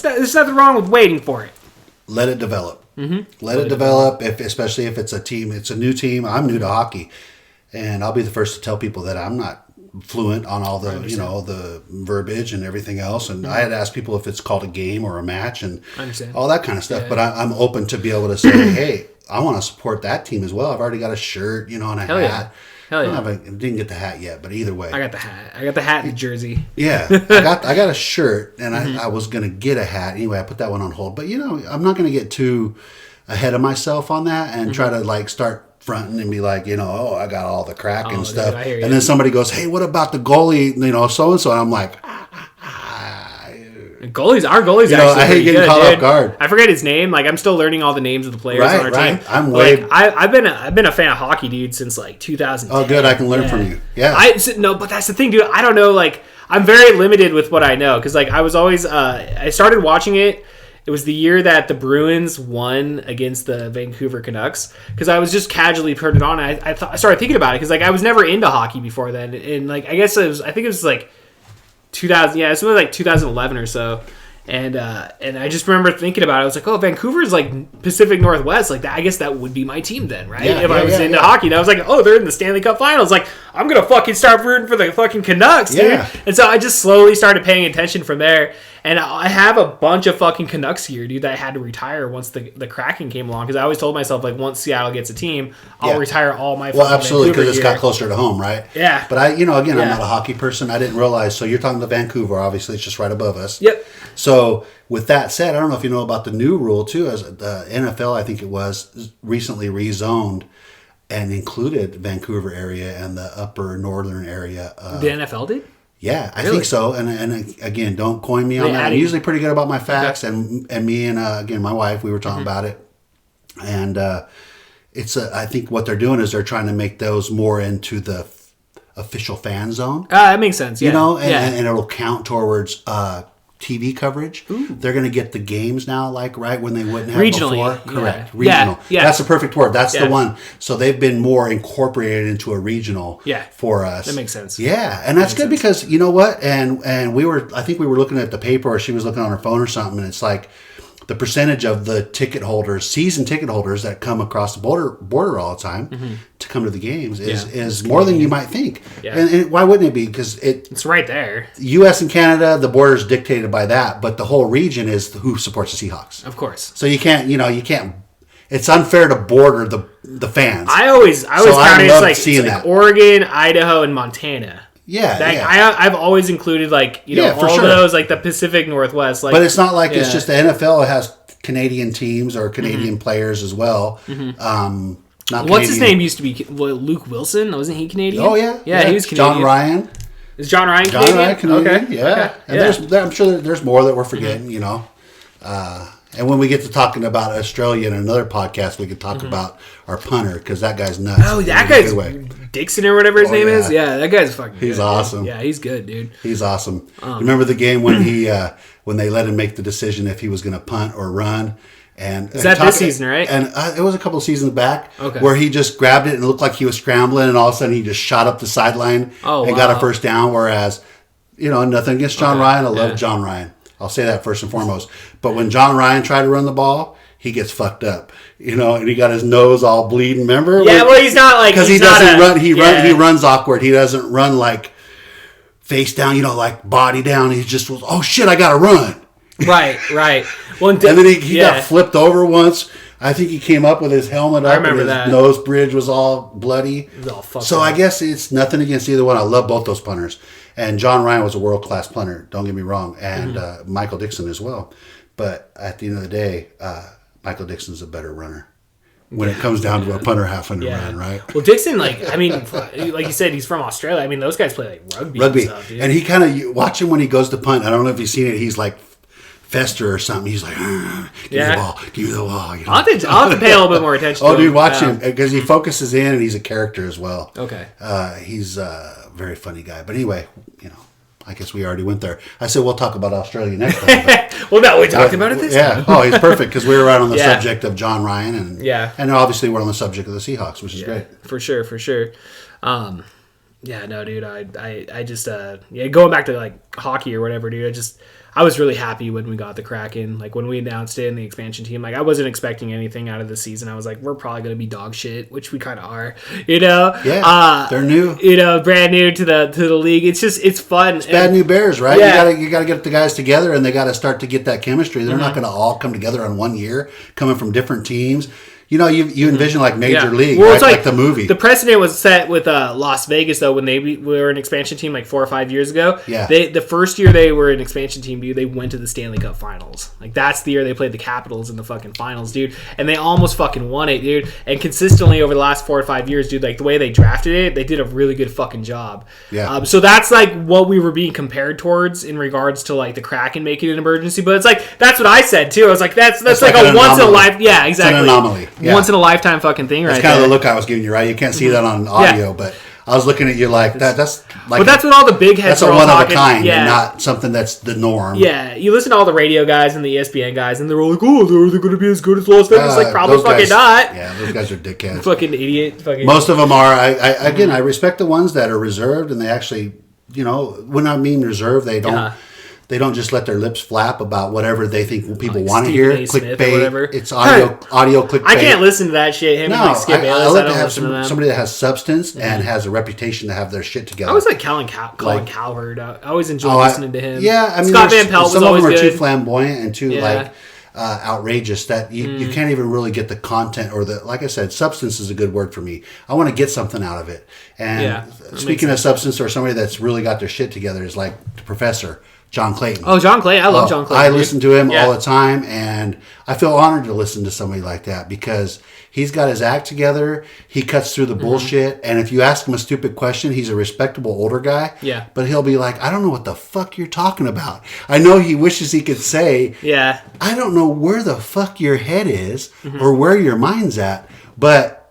There's nothing wrong with waiting for it. Let it develop. Let it develop, especially if it's a team. It's a new team. I'm new to hockey, and I'll be the first to tell people that I'm not fluent on all the the verbiage and everything else. And I had asked people if it's called a game or a match and all that kind of stuff. Yeah. But I'm open to be able to say, hey, I want to support that team as well. I've already got a shirt, and a hat. Yeah. Hell yeah. I didn't get the hat yet, but either way. I got the hat. I got the hat and the jersey. Yeah. I got a shirt, and I was going to get a hat. Anyway, I put that one on hold. But, I'm not going to get too ahead of myself on that and try to, like, start fronting and be like, I got all the crack and stuff. Dude, and then somebody goes, hey, what about the goalie, so-and-so? And I'm like, our goalie's actually I hate getting caught off guard. I forget his name. Like, I'm still learning all the names of the players on our team. I'm way. Like, I've been a fan of hockey, dude, since like 2010. Oh, good. I can learn from you. Yeah. But that's the thing, dude. I don't know. Like, I'm very limited with what I know because, like, I was always. I started watching it. It was the year that the Bruins won against the Vancouver Canucks because I was just casually turned it on. And I started thinking about it because, like, I was never into hockey before then, and like I guess I think it was like 2000. Yeah, it was like 2011 or so. And I just remember thinking about it. I was like, oh, Vancouver's like Pacific Northwest. Like that, I guess that would be my team then, right? If I was into hockey. And I was like, oh, they're in the Stanley Cup Finals. Like, I'm going to fucking start rooting for the fucking Canucks, dude. Yeah. And so I just slowly started paying attention from there. And I have a bunch of fucking Canucks here, dude, that I had to retire once the Kraken came along. Because I always told myself, like, once Seattle gets a team, I'll retire all my fucking absolutely, because it's got closer to home, right? Yeah. But I'm not a hockey person. I didn't realize. So you're talking to Vancouver, obviously. It's just right above us. Yep. So with that said, I don't know if you know about the new rule, too. As the NFL, I think it was, recently rezoned and included Vancouver area and the upper northern area. The NFL did? Yeah, I think so. And again, don't coin me on that. I'm usually pretty good about my facts. Okay. And me and, again, my wife, we were talking about it. And I think what they're doing is they're trying to make those more into the official fan zone. That makes sense, yeah. And it'll count towards TV coverage. Ooh. They're going to get the games now, like, right, when they wouldn't have regionally, before. Correct. Yeah. Regional. Yeah. That's the perfect word. That's the one. So they've been more incorporated into a regional for us. That makes sense. Yeah. And that's good because, you know what? And I think we were looking at the paper, or she was looking on her phone or something, and it's like the percentage of the ticket holders, season ticket holders that come across the border all the time to come to the games is more than you might think. Yeah. And why wouldn't it be? Because it's right there. U.S. and Canada, the border is dictated by that, but the whole region is who supports the Seahawks. Of course. So you can't. It's unfair to border the fans. I always count it as like Oregon, Idaho, and Montana. Yeah, I've always included all of those, like the Pacific Northwest. Like, but it's not like it's just the NFL. It has Canadian teams or Canadian players as well. Mm-hmm. What's his name used to be? Luke Wilson? Wasn't he Canadian? Oh yeah, he was Canadian. John Ryan. Is John Ryan Canadian? John Ryan Canadian. Okay. Yeah. And I'm sure there's more that we're forgetting. And when we get to talking about Australia in another podcast, we could talk about our punter because that guy's nuts. Oh, that guy's Dixon or whatever his name is. Yeah, that guy's fucking. He's awesome. Dude. Yeah, he's good, dude. He's awesome. Remember the game when when they let him make the decision if he was going to punt or run? And is that this season, right? And it was a couple of seasons back where he just grabbed it and it looked like he was scrambling, and all of a sudden he just shot up the sideline and got a first down. Whereas, nothing against John Ryan. I love John Ryan. I'll say that first and foremost. But when John Ryan tried to run the ball, he gets fucked up, and he got his nose all bleeding. Remember? Yeah, well, he's not like because he doesn't run. He runs awkward. He doesn't run like face down, like body down. He just was, oh shit, I gotta run. Right. Well, and then he got flipped over once. I think he came up with his helmet up and his nose bridge was all bloody. It was all fucked so up. I guess it's nothing against either one. I love both those punters. And John Ryan was a world-class punter, don't get me wrong. And Michael Dixon as well. But at the end of the day, Michael Dixon's a better runner. When it comes down to a punter having to run, right? Well, Dixon, like you said, he's from Australia. I mean, those guys play like rugby. And stuff, dude. And he kind of, watch him when he goes to punt. I don't know if you've seen it. He's like Fester or something. He's like, give me the ball. I'll have to pay a little bit more attention to him. Dude, watch him because he focuses in and he's a character as well. Okay. He's a very funny guy. But anyway, I guess we already went there. I said we'll talk about Australia next time. Well, no, we talked about it this time. Oh, he's perfect because we were right on the subject of John Ryan. And obviously we're on the subject of the Seahawks, which is great. For sure. Yeah, no, dude, I just, going back to like hockey or whatever, dude, I was really happy when we got the Kraken. Like when we announced it in the expansion team, like I wasn't expecting anything out of the season. I was like, we're probably going to be dog shit, which we kind of are, Yeah, they're new. Brand new to the league. It's fun. It's bad new bears, right? Yeah. You got to get the guys together and they got to start to get that chemistry. They're not going to all come together in 1 year, coming from different teams. You envision like Major League, right? Like the movie. The precedent was set with Las Vegas, though, when we were an expansion team like 4 or 5 years ago. Yeah. The first year they were an expansion team, dude, they went to the Stanley Cup Finals. Like, that's the year they played the Capitals in the fucking finals, dude. And they almost fucking won it, dude. And consistently over the last 4 or 5 years, dude, like the way they drafted it, they did a really good fucking job. Yeah. So that's like what we were being compared towards in regards to like the Kraken making an emergency. But it's like, that's what I said, too. I was like, that's like a once in a life. Yeah, exactly. It's an anomaly. Yeah. Once in a lifetime fucking thing, right? That's kind of the look I was giving you, right? You can't see that on audio, but I was looking at you like that. That's like, but that's what all the big heads. That's a one of a kind, and not something that's the norm. Yeah, you listen to all the radio guys and the ESPN guys, and they're all like, "Oh, are they going to be as good as Las Vegas?" Like, probably fucking not. Yeah, those guys are dickheads. Fucking idiot. Most of them are. I respect the ones that are reserved, and they actually, when I mean reserved, they don't. They don't just let their lips flap about whatever they think people want to hear. Clickbait. It's audio clickbait. I can't listen to that shit. I like to have somebody that has substance and has a reputation to have their shit together. I always like Colin Cowherd. I always enjoy listening to him. Yeah, I mean, Scott Van Pelt was always good. Some of them are too flamboyant and too outrageous that you can't even really get the content or like I said, substance is a good word for me. I want to get something out of it. And speaking of substance or somebody that's really got their shit together is like the Professor. John Clayton. Oh, John Clayton. I love John Clayton. I listen to him all the time, and I feel honored to listen to somebody like that because he's got his act together. He cuts through the bullshit, and if you ask him a stupid question, he's a respectable older guy. Yeah. But he'll be like, I don't know what the fuck you're talking about. I know he wishes he could say, I don't know where the fuck your head is or where your mind's at, but...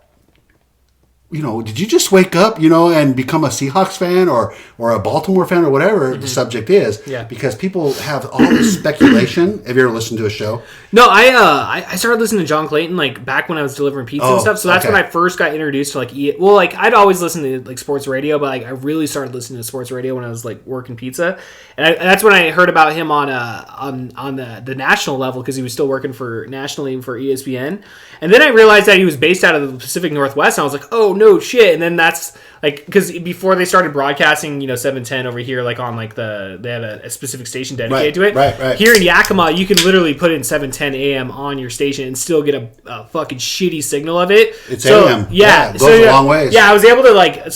did you just wake up, and become a Seahawks fan or a Baltimore fan or whatever the subject is? Yeah. Because people have all this speculation. Have you ever listened to a show? No, I started listening to John Clayton like back when I was delivering pizza and stuff. So that's when I first got introduced to like I'd always listen to like sports radio, but like I really started listening to sports radio when I was like working pizza, and that's when I heard about him on the national level because he was still working nationally for ESPN, and then I realized that he was based out of the Pacific Northwest, and I was like, oh no shit, and then that's like because before they started broadcasting 710 over here like on like they had a specific station dedicated to it. Right. Here in Yakima, you can literally put in 710 AM on your station and still get a fucking shitty signal of it. It's AM. Yeah, it goes a long ways. Yeah, I was able to I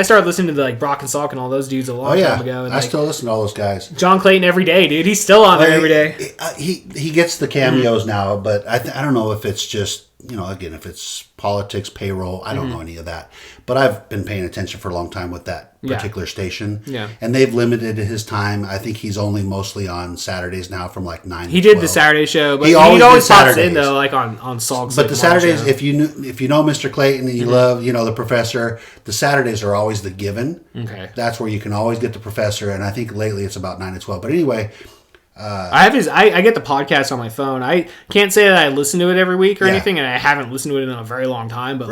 started listening to like Brock and Salk and all those dudes a long time ago. And I still listen to all those guys. John Clayton every day, dude. He's still on there every day. He gets the cameos now, but I don't know if it's just again if it's politics, payroll. I don't know any of that, but I've been paying attention for a long time with that particular station. Yeah, and they've limited his time. I think he's only mostly on Saturdays now from like 9. He did the Saturday show, but he always pops in though, like on Salk's. But the Saturdays, if you know Mr. Clayton and you love the Professor, the Saturdays are always the given. Okay, that's where you can always get the Professor, and I think lately it's about 9 to 12. But anyway. I get the podcast on my phone. I can't say that I listen to it every week or anything, and I haven't listened to it in a very long time. But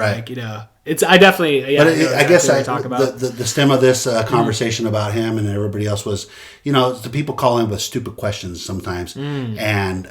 it's I definitely. Yeah, but I guess talk about the stem of this conversation about him and everybody else was, the people call in with stupid questions sometimes and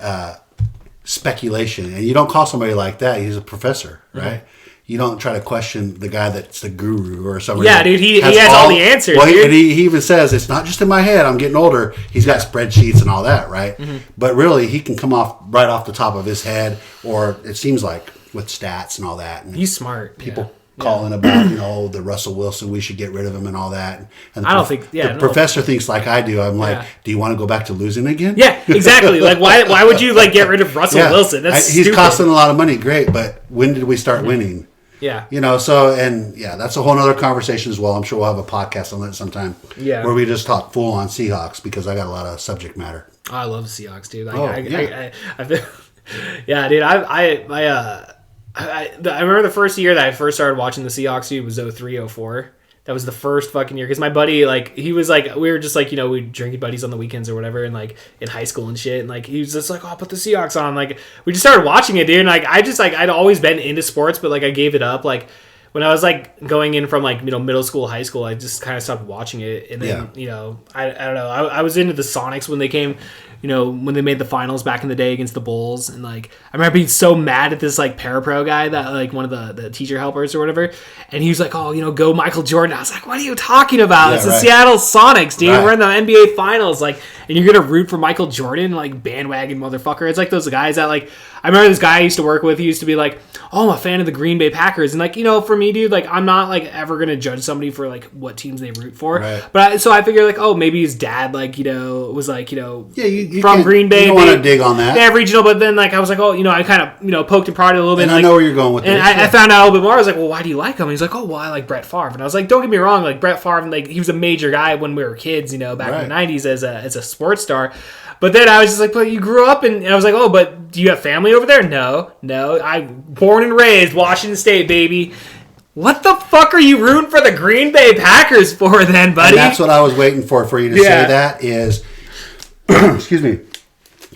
speculation, and you don't call somebody like that. He's a professor, right? you don't try to question the guy that's the guru or somebody. Yeah, dude, he has all the answers. Well, dude. And he even says it's not just in my head. I'm getting older. He's got spreadsheets and all that, right? Mm-hmm. But really, he can come off right off the top of his head, or it seems like with stats and all that. And he's smart. People calling about the Russell Wilson, we should get rid of him and all that. And I don't think. Yeah, the professor thinks like I do. I'm like, do you want to go back to losing again? Yeah, exactly. Like why would you like get rid of Russell Wilson? That's he's stupid. costing a lot of money. Great, but when did we start winning? Yeah. That's a whole other conversation as well. I'm sure we'll have a podcast on that sometime. Yeah. Where we just talk full on Seahawks because I got a lot of subject matter. Oh, I love the Seahawks, dude. Dude. I remember the first year that I first started watching the Seahawks, dude, was 03-04. That was the first fucking year because my buddy, like, he was like, we were just like, we'd drinking buddies on the weekends or whatever, and like in high school and shit, and like he was just like, oh, I'll put the Seahawks on. Like, we just started watching it, dude. And like, I'd always been into sports, but like I gave it up. Like when I was like going in from like middle school, high school, I just kind of stopped watching it. And then I don't know, I was into the Sonics when they came. When they made the finals back in the day against the Bulls. And, like, I remember being so mad at this, like, parapro guy that, like, one of the teacher helpers or whatever. And he was like, oh, go Michael Jordan. I was like, what are you talking about? It's the Seattle Sonics, dude. Right. We're in the NBA Finals. Like, and you're going to root for Michael Jordan? Like, bandwagon motherfucker. It's like those guys that, like, I remember this guy I used to work with. He used to be like, oh, I'm a fan of the Green Bay Packers. And, like, for me, dude, like, I'm not, like, ever going to judge somebody for, like, what teams they root for. Right. But so I figured, like, oh, maybe his dad, like, was like, you from Green Bay. You don't want to dig on that. They have regional, but then, like, I was like, oh, I kind of, poked and prodded a little bit. And I know where you're going with this. And I found out a little bit more. I was like, well, why do you like him? And he's like, oh, well, I like Brett Favre. And I was like, don't get me wrong, like, Brett Favre, like, he was a major guy when we were kids, back in the 90s as a sports star. But then I was just like, but you grew up, and I was like, oh, but do you have family over there? No. I'm born and raised Washington State, baby. What the fuck are you rooting for the Green Bay Packers for then, buddy? And that's what I was waiting for you to say that is, excuse me,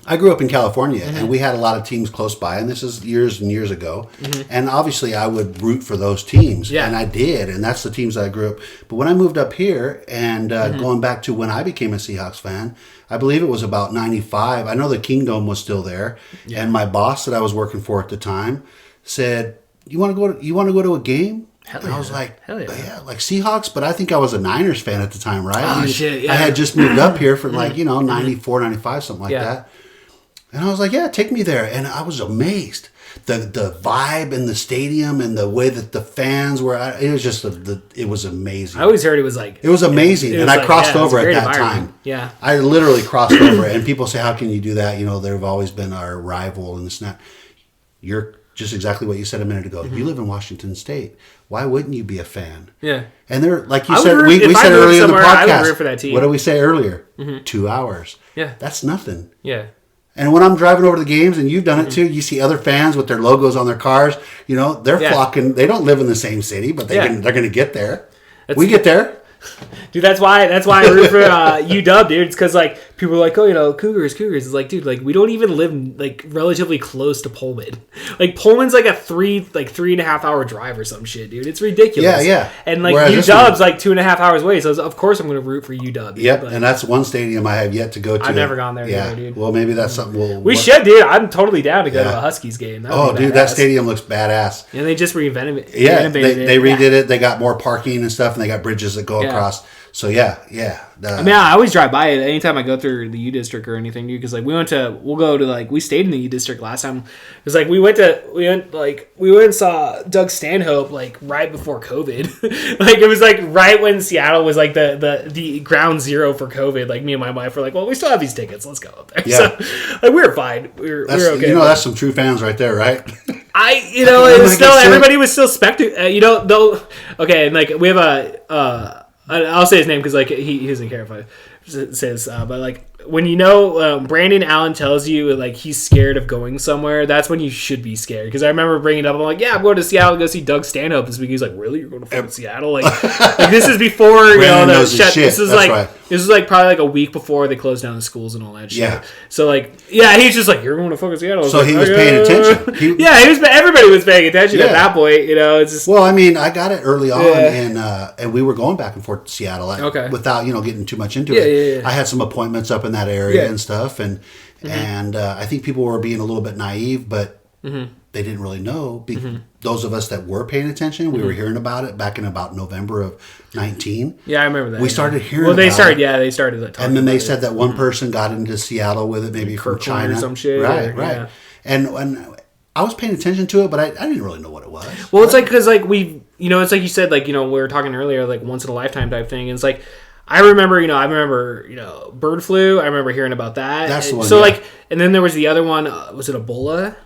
I grew up in California, and we had a lot of teams close by, and this is years and years ago. And obviously, I would root for those teams, and I did, and that's the teams that I grew up. But when I moved up here, and going back to when I became a Seahawks fan, I believe it was about 95. I know the Kingdom was still there, and my boss that I was working for at the time said, "You want to go to a game?" Hell and yeah. I was like, hell yeah, like Seahawks, but I think I was a Niners fan at the time, right? Oh, shit, yeah. I had just moved up here for 94, 95, something like that. And I was like, yeah, take me there. And I was amazed. The vibe in the stadium and the way that the fans were, it was just, it was amazing. I always heard it was like... It was amazing. And I crossed over at that time. Yeah. I literally crossed over. And people say, how can you do that? They've always been our rival and this and that. You're just exactly what you said a minute ago. You live in Washington State. Why wouldn't you be a fan? Yeah. And they're, like you said, we said earlier in the podcast. I would root for that team. What did we say earlier? 2 hours. Yeah. That's nothing. Yeah. And when I'm driving over to the games, and you've done it too, you see other fans with their logos on their cars. They're flocking. They don't live in the same city, but they're going to get there. We get there. Dude, that's why I root for UW, dude. It's because like people are like, oh, Cougars. It's like, dude, like we don't even live like relatively close to Pullman. Like Pullman's like a 3.5 hour drive or some shit, dude. It's ridiculous. Yeah. And like UW's like 2.5 hours away, so of course I'm going to root for UW. Yep, and that's one stadium I have yet to go to. I've never gone there, either, dude. Well, maybe that's something we should, dude. I'm totally down to go to a Huskies game. Dude, that stadium looks badass. And they just reinvented it. Yeah, they redid it. They got more parking and stuff, and they got bridges that go across. So yeah. I always drive by it anytime I go through the U District or anything, dude. Because like we stayed in the U District last time. Because like we went and saw Doug Stanhope like right before COVID. Like it was like right when Seattle was like the ground zero for COVID. Like me and my wife were like, well, we still have these tickets. Let's go up there. Yeah. So like we were fine. We were okay. That's some true fans right there, right? It was still everybody was still okay, and like we have I'll say his name because like he doesn't care if I say this, but like when Brandon Allen tells you like he's scared of going somewhere, that's when you should be scared. Because I remember bringing it up. I'm like, yeah, I'm going to Seattle to go see Doug Stanhope this week. He's like, really? You're going to fucking Seattle? Like this is before this is like probably like a week before they closed down the schools and all that shit. Yeah. So like he's just like, you're going to fucking Seattle. So he was paying attention. Everybody was paying attention at that point. It's just I mean, I got it early on, and we were going back and forth to Seattle without getting too much into it. I had some appointments up in that area and stuff, and I think people were being a little bit naive, but they didn't really know. Those of us that were paying attention, we were hearing about it back in about November of 19. Yeah, I remember that. We started hearing about it. They started like, and then they said that one person got into Seattle with it, maybe from China. Or some shit. Right. Yeah. And I was paying attention to it, but I didn't really know what it was. Well, it's like, because like it's like you said, like, we were talking earlier, like once in a lifetime type thing. And it's like, I remember bird flu. I remember hearing about that. That's the one. So like, and then there was the other one. Was it Ebola?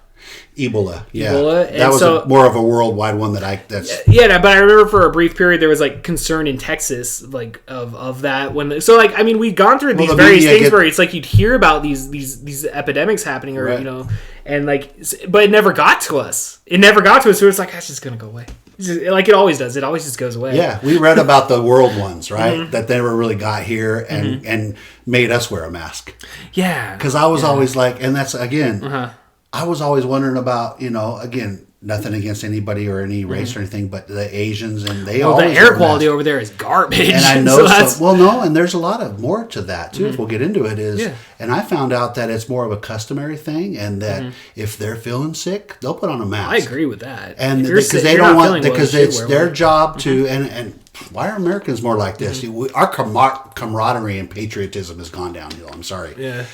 Ebola, yeah. Ebola. That was more of a worldwide one but I remember for a brief period there was like concern in Texas, like of that we'd gone through these various things where it's like you'd hear about these epidemics happening, or right. And like, but it never got to us. So it's like, that's just gonna go away. Like it always does. It always just goes away. Yeah, we read about the world ones, right? That never really got here and made us wear a mask. Yeah, because I was always like, and that's again. I was always wondering about, again, nothing against anybody or any race or anything, but the Asians, and they always the air quality over there is garbage. And I know, and there's a lot of more to that too. If we'll get into it, and I found out that it's more of a customary thing, and that if they're feeling sick, they'll put on a mask. I agree with that, and because they don't want, because it's their job to, and why are Americans more like this? Our camaraderie and patriotism has gone downhill. I'm sorry,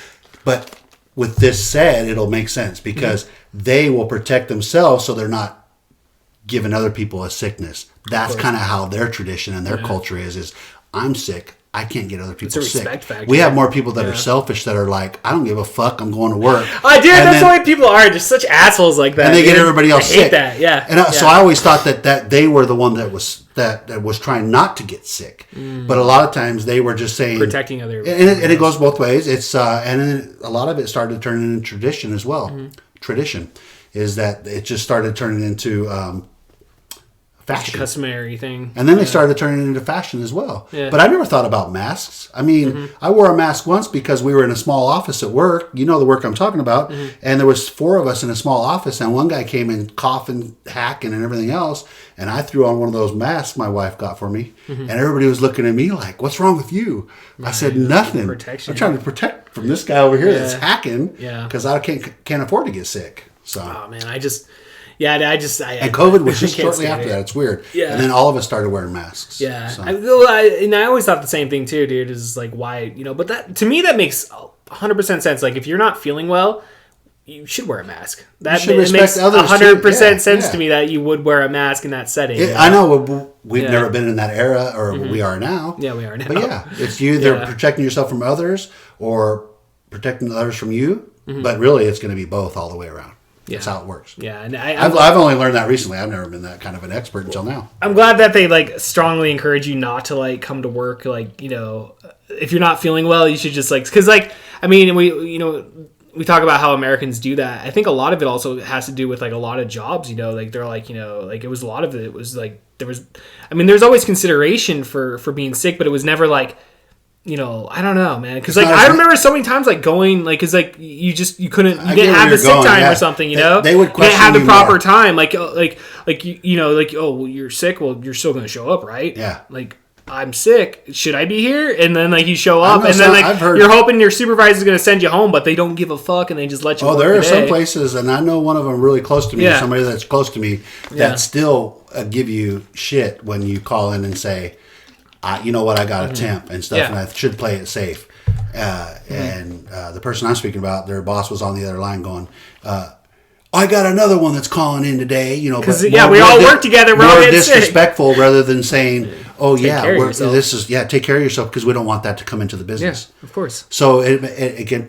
but. With this said, it'll make sense because they will protect themselves so they're not giving other people a sickness. That's kind of how their tradition and their culture is I'm sick. I can't get other people sick. We have more people that are selfish that are like, I don't give a fuck. I'm going to work. That's the way people are. Just such assholes like that. And they get everybody else sick. I hate that. And so I always thought that they were the one that was trying not to get sick. But a lot of times they were just saying protecting other. And it goes both ways. It's and then a lot of it started to turn into tradition as well. Tradition is that it just started turning into fashion, a customary thing, and then they started turning it into fashion as well. Yeah. But I never thought about masks. I mean, I wore a mask once because we were in a small office at work. You know the work I'm talking about. And there was 4 of us in a small office, and one guy came in coughing, hacking, and everything else. And I threw on one of those masks my wife got for me, and everybody was looking at me like, "What's wrong with you?" I said, "Nothing. Protection. I'm trying to protect from this guy over here that's hacking, Yeah. because I can't afford to get sick." So, oh man, and COVID was just shortly after that. It's weird. Yeah. And then all of us started wearing masks. Yeah. So. I always thought the same thing too, dude. Is like, why, but that, to me, that makes 100% sense. Like, if you're not feeling well, you should wear a mask. That it makes 100% sense to me that you would wear a mask in that setting. I know we've never been in that era, or we are now. Yeah, we are now. But it's you either protecting yourself from others or protecting others from you. But really, it's going to be both all the way around. That's how it works. Yeah, and I've only learned that recently. I've never been that kind of an expert until now. I'm glad that they like strongly encourage you not to like come to work. Like, if you're not feeling well, you should just like, because like, I mean, we talk about how Americans do that. I think a lot of it also has to do with like a lot of jobs. Like they're like, like it was a lot of it was like there's always consideration for being sick, but it was never like. I don't know, man. Because like I remember so many times like going like, because like you didn't have the sick time or something. They would question you didn't have the proper more. time. Like oh, well, you're sick. Well, you're still gonna show up, right? Yeah. Like, I'm sick. Should I be here? And then like you show up, and then like you're hoping your supervisor's gonna send you home, but they don't give a fuck and they just let you. Oh, there are some places, and I know one of them really close to me. Somebody that's close to me that still give you shit when you call in and say. You know what? I got a temp and stuff, and I should play it safe. And the person I'm speaking about, their boss was on the other line going, I got another one that's calling in today. Because we all work together. We're all disrespectful rather than saying, take care of yourself because we don't want that to come into the business. Yeah, of course. So it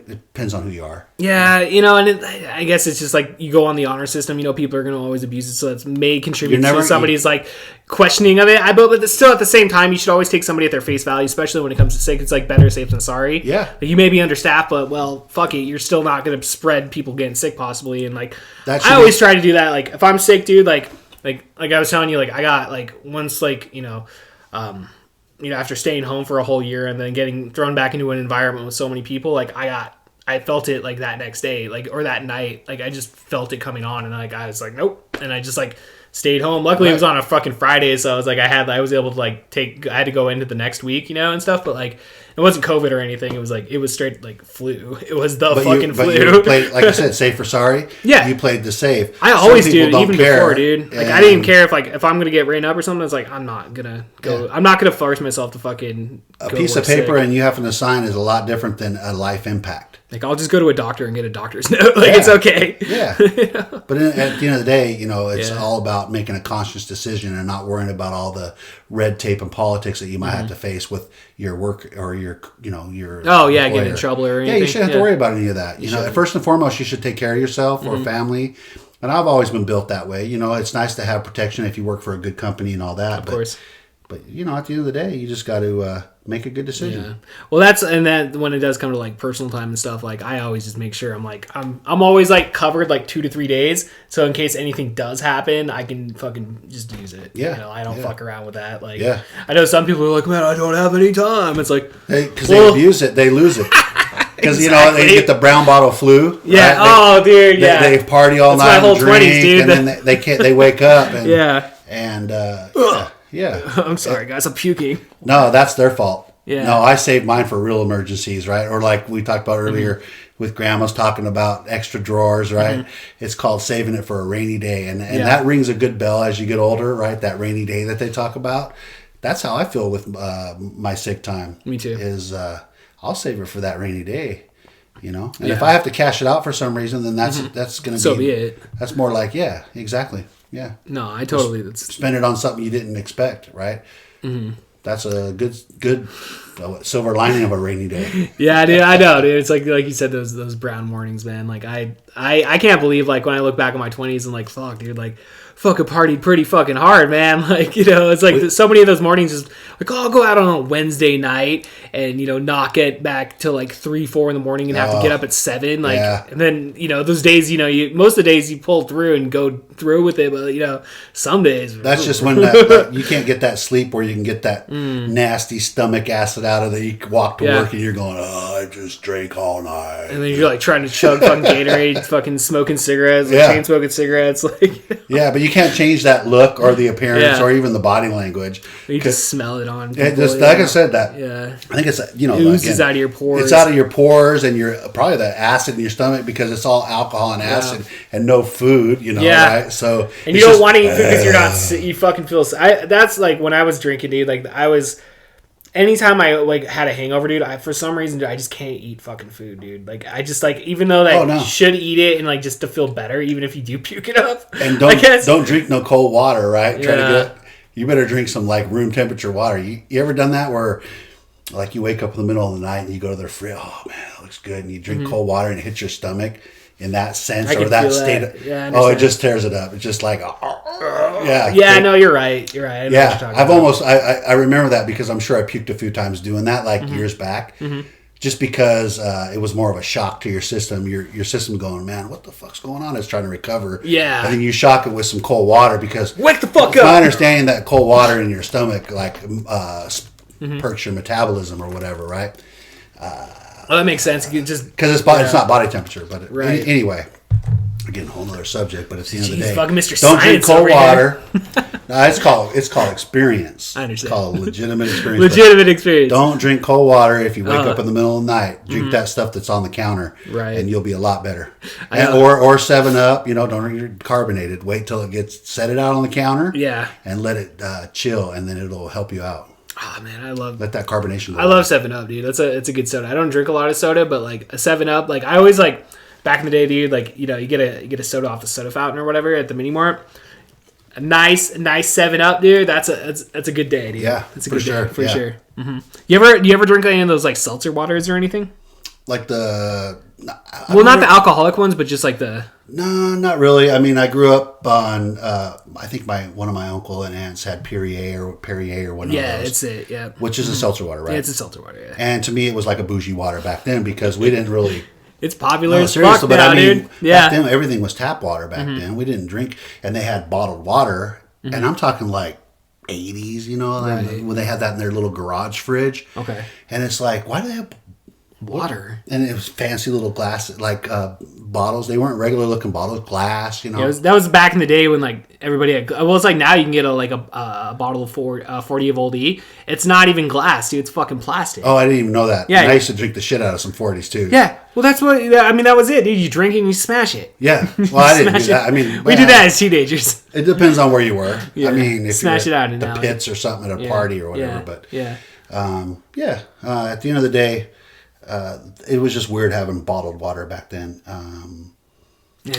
depends on who you are. Yeah, and I guess it's just like you go on the honor system. People are going to always abuse it, so that may contribute to somebody's like questioning of it. But still, at the same time, you should always take somebody at their face value, especially when it comes to sick. It's like better safe than sorry. Yeah, you may be understaffed, but well, fuck it, you're still not going to spread people getting sick possibly. And like I always try to do that. Like if I'm sick, dude, like I was telling you, like I got like once like after staying home for a whole year and then getting thrown back into an environment with so many people, like I felt it like that next day, like, or that night, like I just felt it coming on, and like I was like, nope, and I just like stayed home. Luckily, it was on a fucking Friday, so I was like, I was able to like I had to go into the next week, and stuff, but like It wasn't COVID or anything. It was like, it was straight like flu. It was the fucking flu. You played, like I said, safe for sorry. Yeah. You played the safe. I always do, even before, dude. Like, I didn't even care if I'm going to get written up or something. It's like, I'm not going to go. Yeah. I'm not going to force myself to fucking a piece of paper sick. And you having to sign is a lot different than a life impact. Like, I'll just go to a doctor and get a doctor's note. Like, it's okay. Yeah. But at the end of the day, it's all about making a conscious decision and not worrying about all the red tape and politics that you might have to face with your work or your employer. Getting in trouble or anything. Yeah, you shouldn't have to worry about any of that. You know, first and foremost, you should take care of yourself or family. And I've always been built that way. You know, it's nice to have protection if you work for a good company and all that. Of course. But, at the end of the day, you just got to make a good decision. Yeah. Well, that when it does come to like personal time and stuff, like I always just make sure I'm always like covered like 2 to 3 days. So in case anything does happen, I can fucking just use it. Yeah. I don't fuck around with that. Like, I know some people are like, man, I don't have any time. It's like, because they abuse it, they lose it. Because they get the brown bottle flu. Yeah. Right? Dude. They party all night. My whole and drink, 20s, dude. And then they can't. They wake up. And, Yeah. I'm sorry, guys. I'm puking. No, that's their fault. Yeah. No, I saved mine for real emergencies, right? Or like we talked about earlier with grandma's talking about extra drawers, right? It's called saving it for a rainy day. And that rings a good bell as you get older, right? That rainy day that they talk about. That's how I feel with my sick time. Me too. Is I'll save it for that rainy day, And if I have to cash it out for some reason, then that's going to be it. That's more like, exactly. Yeah. No, I totally spend it on something you didn't expect, right? That's a good silver lining of a rainy day. Yeah, dude, I know, dude. It's like you said, those brown mornings, man. Like I can't believe like when I look back on my 20s and like fuck, dude, like fucking partied pretty fucking hard, man. Like, it's like so many of those mornings is like, I'll go out on a Wednesday night and, not get back till like 3-4 in the morning and have to get up at 7. Like, and then, those days, most of the days you pull through and go through with it. But, some days. That's just when you can't get that sleep where you can get that nasty stomach acid out of it. You walk to work and you're going, I just drank all night. And then you're like trying to chug fucking Gatorade, fucking smoking cigarettes, chain smoking cigarettes. Like, yeah, but you can't change that look or the appearance or even the body language. You just smell it on people. Like I said, that I think it's it oozes out of your pores. It's out of your pores and probably the acid in your stomach because it's all alcohol and acid and no food. Right? So and you don't want to eat food because you're not. You fucking feel. That's like when I was drinking, dude. Like I was. Anytime I like had a hangover, dude, for some reason, dude, I just can't eat fucking food, dude. Like I just like even though you should eat it and like just to feel better, even if you do puke it up. And don't drink no cold water, right? You better drink some like room temperature water. You ever done that where like you wake up in the middle of the night and you go to the fridge, oh man, that looks good, and you drink cold water and it hits your stomach in that sense or that state of, it just tears it up. It's just like no, you're right. I know what you're talking about. I remember that because I'm sure I puked a few times doing that like years back. Just because it was more of a shock to your system. Your system going, man, what the fuck's going on? It's trying to recover. Yeah. And then you shock it with some cold water because wake the fuck up. My understanding that cold water in your stomach like perks your metabolism or whatever, right? That makes sense. Just because it's not body temperature, but anyway. Again, a whole other subject, but it's the end of the day. Fucking Mr. Don't drink Science cold water. No, it's called experience. I understand. It's called a legitimate experience. Legitimate experience. Don't drink cold water if you wake up in the middle of the night. Drink that stuff that's on the counter, and you'll be a lot better. Or 7-Up. Don't drink it carbonated. Wait till set it out on the counter. Yeah. And let it chill, and then it'll help you out. Oh man, let that carbonation go. I love 7-Up, dude. It's a good soda. I don't drink a lot of soda, but like a 7-Up, like I always like. Back in the day, dude, like you get a soda off the soda fountain or whatever at the mini mart. A nice 7-Up, dude. That's a good day, dude. Yeah, that's a good day for sure. Mm-hmm. You ever drink any of those like seltzer waters or anything? Like not the alcoholic ones, but just like the. No, not really. I mean, I grew up on. I think one of my uncle and aunts had Perrier or one of those. Yeah, it's it. Yeah, which is a seltzer water, right? Yeah, it's a seltzer water. Yeah. And to me, it was like a bougie water back then because we didn't really. It's popular as fuck now, dude. Yeah. Back then, everything was tap water back then. We didn't drink, and they had bottled water, and I'm talking like 80s, when they had that in their little garage fridge. Okay. And it's like, why do they have Water. And it was fancy little glass, like bottles. They weren't regular looking bottles, glass, you know. Yeah, that was back in the day when like everybody had, well, it's like now you can get a bottle of 40 of Old E. It's not even glass, dude. It's fucking plastic. Oh, I didn't even know that. Yeah. And I used to drink the shit out of some 40s too. Yeah. Well, that's what, I mean, that was it, dude. You drink it and you smash it. Yeah. Well, I didn't do that. I mean, we did that as teenagers. It depends on where you were. Yeah. I mean, if Smash you're it out at and the out. pits or something at a party or whatever. But at the end of the day, it was just weird having bottled water back then. And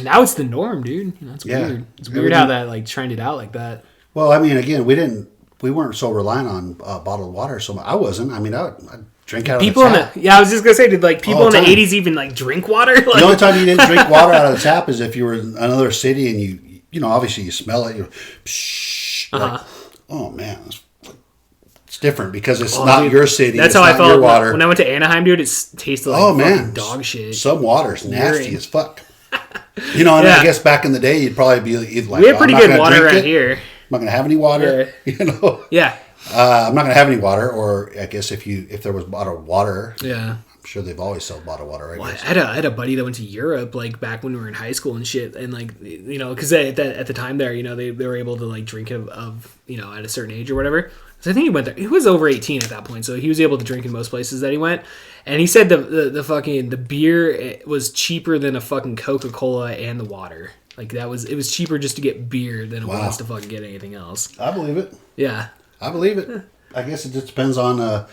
now it's the norm, dude. It's weird. It's weird how that like trended out like that. Well, I mean, again, we weren't so reliant on bottled water so much. I wasn't. I mean, I drink out People of the tap. I was just gonna say, did like people in the 80s even like drink water? Like, the only time you didn't drink water out of the tap is if you were in another city and you know, obviously you smell it. Like, oh man, it's different because it's not dude, your city. That's it's how I not felt your water. when I went to Anaheim, dude. It tasted like fucking dog shit. Some water's nasty as fuck. You know, and I guess back in the day, you'd probably be like, we had pretty good water right here. I'm not going to have any water. Yeah. You know? Yeah. I'm not going to have any water, or I guess if there was bottled water. Yeah. I'm sure they've always sold bottled water, right? Well, I had a buddy that went to Europe, like, back when we were in high school and shit, and, like, you know, because at the time there, you know, they were able to, like, drink of, you know, at a certain age or whatever. So I think he went there. He was over 18 at that point, so he was able to drink in most places that he went. And he said the beer was cheaper than a fucking Coca-Cola and the water. Like, it was cheaper just to get beer than it was to fucking get anything else. I believe it. Yeah. I believe it. I guess it just depends on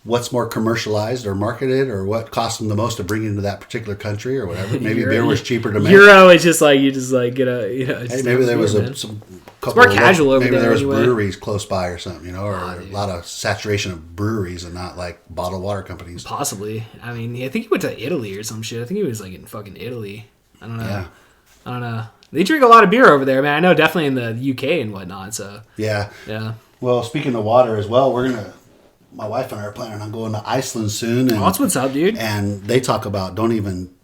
what's more commercialized or marketed, or what cost them the most to bring into that particular country or whatever. Maybe beer was cheaper to make. Euro is just like, you just like get a, you know. Hey, maybe there was some couple more casual over there. Maybe there was anyway. breweries close by or something, you know, or a lot of saturation of breweries and not like bottled water companies. Possibly. I mean, I think he went to Italy or some shit. I think he was like in fucking Italy. I don't know. Yeah. I don't know. They drink a lot of beer over there, man. I know definitely in the UK and whatnot. So yeah. Well, speaking of water as well, my wife and I are planning on going to Iceland soon. And, that's what's up, dude. And they talk about don't even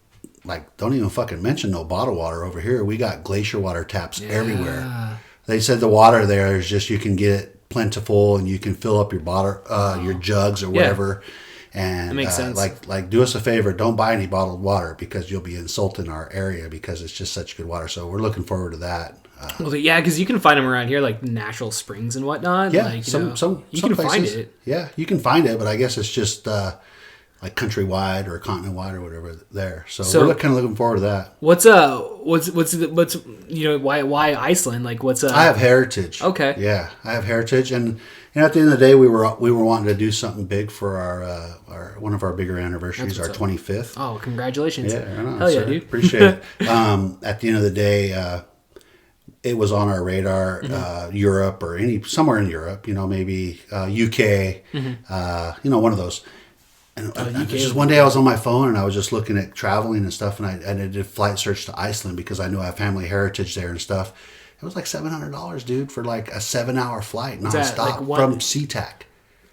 fucking mention no bottled water over here. We got glacier water taps everywhere. They said the water there is just, you can get it plentiful and you can fill up your bottle, your jugs or whatever. And that makes sense. Like do us a favor, don't buy any bottled water because you'll be insulting our area because it's just such good water. So we're looking forward to that. Well, yeah, because you can find them around here, like natural springs and whatnot. Yeah, like, some you can places, find it. Yeah, you can find it, but I guess it's just like countrywide or continent-wide or whatever there. So we're kind of looking forward to that. What's you know, why Iceland? Like what's I have heritage. Okay. Yeah, I have heritage, and at the end of the day, we were wanting to do something big for our one of our bigger anniversaries, our 25th. Oh, congratulations! Yeah, I know, hell yeah, dude. Appreciate it. At the end of the day, it was on our radar. Europe or somewhere in Europe, you know, maybe UK, you know, one of those. And just one day I was on my phone and I was just looking at traveling and stuff, and I did a flight search to Iceland because I knew I have family heritage there and stuff. It was like $700, dude, for like a 7-hour flight nonstop from SeaTac.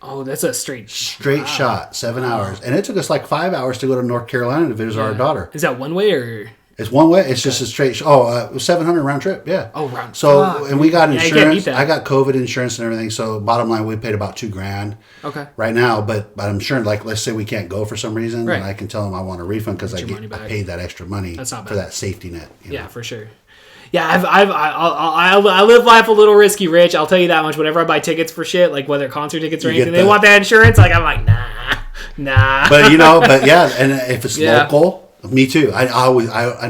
Oh, that's a straight shot, 7 hours, and it took us like 5 hours to go to North Carolina to visit our daughter. Is that one way or? It's one way. It's just a straight. It was $700 round trip. Yeah. Oh, round. So and we got insurance. Yeah, I got COVID insurance and everything. So bottom line, we paid about $2,000. Okay. Right now, but I'm sure, like, let's say we can't go for some reason, right. and I can tell them I want a refund because I paid that extra money for that safety net. Yeah, for sure. Yeah, I live life a little risky, Rich. I'll tell you that much. Whenever I buy tickets for shit, like whether concert tickets or anything, they want that insurance. Like I'm like, nah. But yeah, and if it's local. Me too. I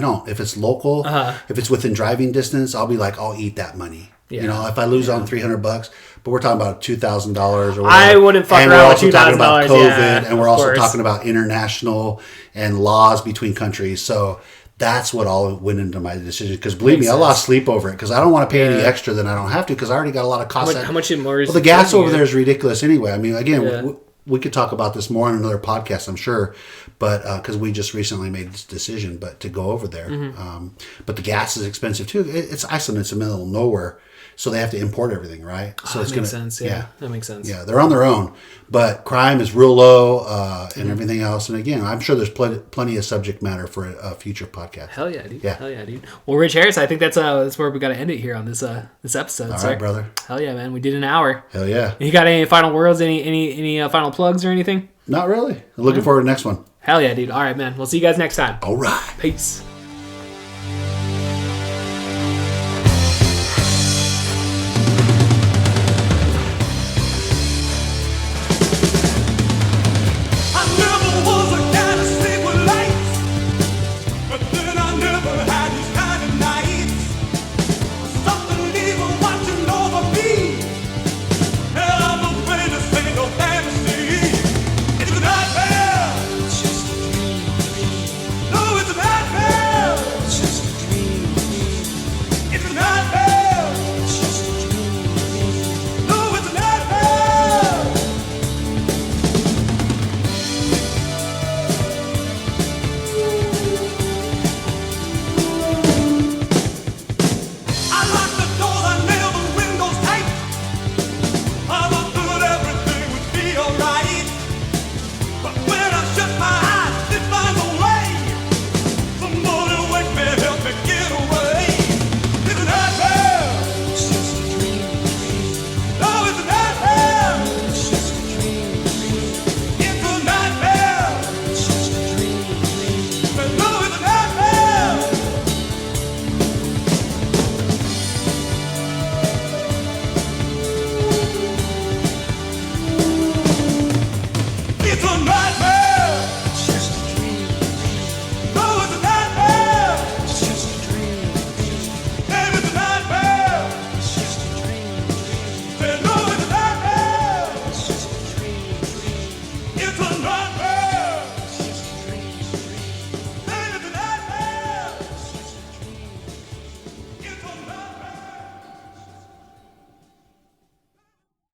don't. If it's local, if it's within driving distance, I'll be like, I'll eat that money. Yeah. You know, if I lose on $300, but we're talking about $2,000 or whatever. I wouldn't fuck around with $2,000. And we're also talking about COVID, and we're also talking about international and laws between countries. So that's what all went into my decision. Because believe me, I lost sleep over it because I don't want to pay any extra than I don't have to because I already got a lot of costs. How much more is? Well, the gas over there is ridiculous anyway. I mean, again. We could talk about this more on another podcast, I'm sure, but because we just recently made this decision, but to go over there. But the gas is expensive too. It's Iceland. It's in the middle of nowhere, so they have to import everything, right? So that makes sense. Yeah, that makes sense. Yeah, they're on their own, but crime is real low and everything else. And again, I'm sure there's plenty of subject matter for a future podcast. Hell yeah, dude. Yeah. Hell yeah, dude. Well, Rich Harris, I think that's where we got to end it here on this episode. All right, brother. Hell yeah, man. We did an hour. Hell yeah. You got any final words? Any final plugs or anything? Not really. I'm looking forward to the next one. Hell yeah, dude. All right, man. We'll see you guys next time. All right. Peace. It's a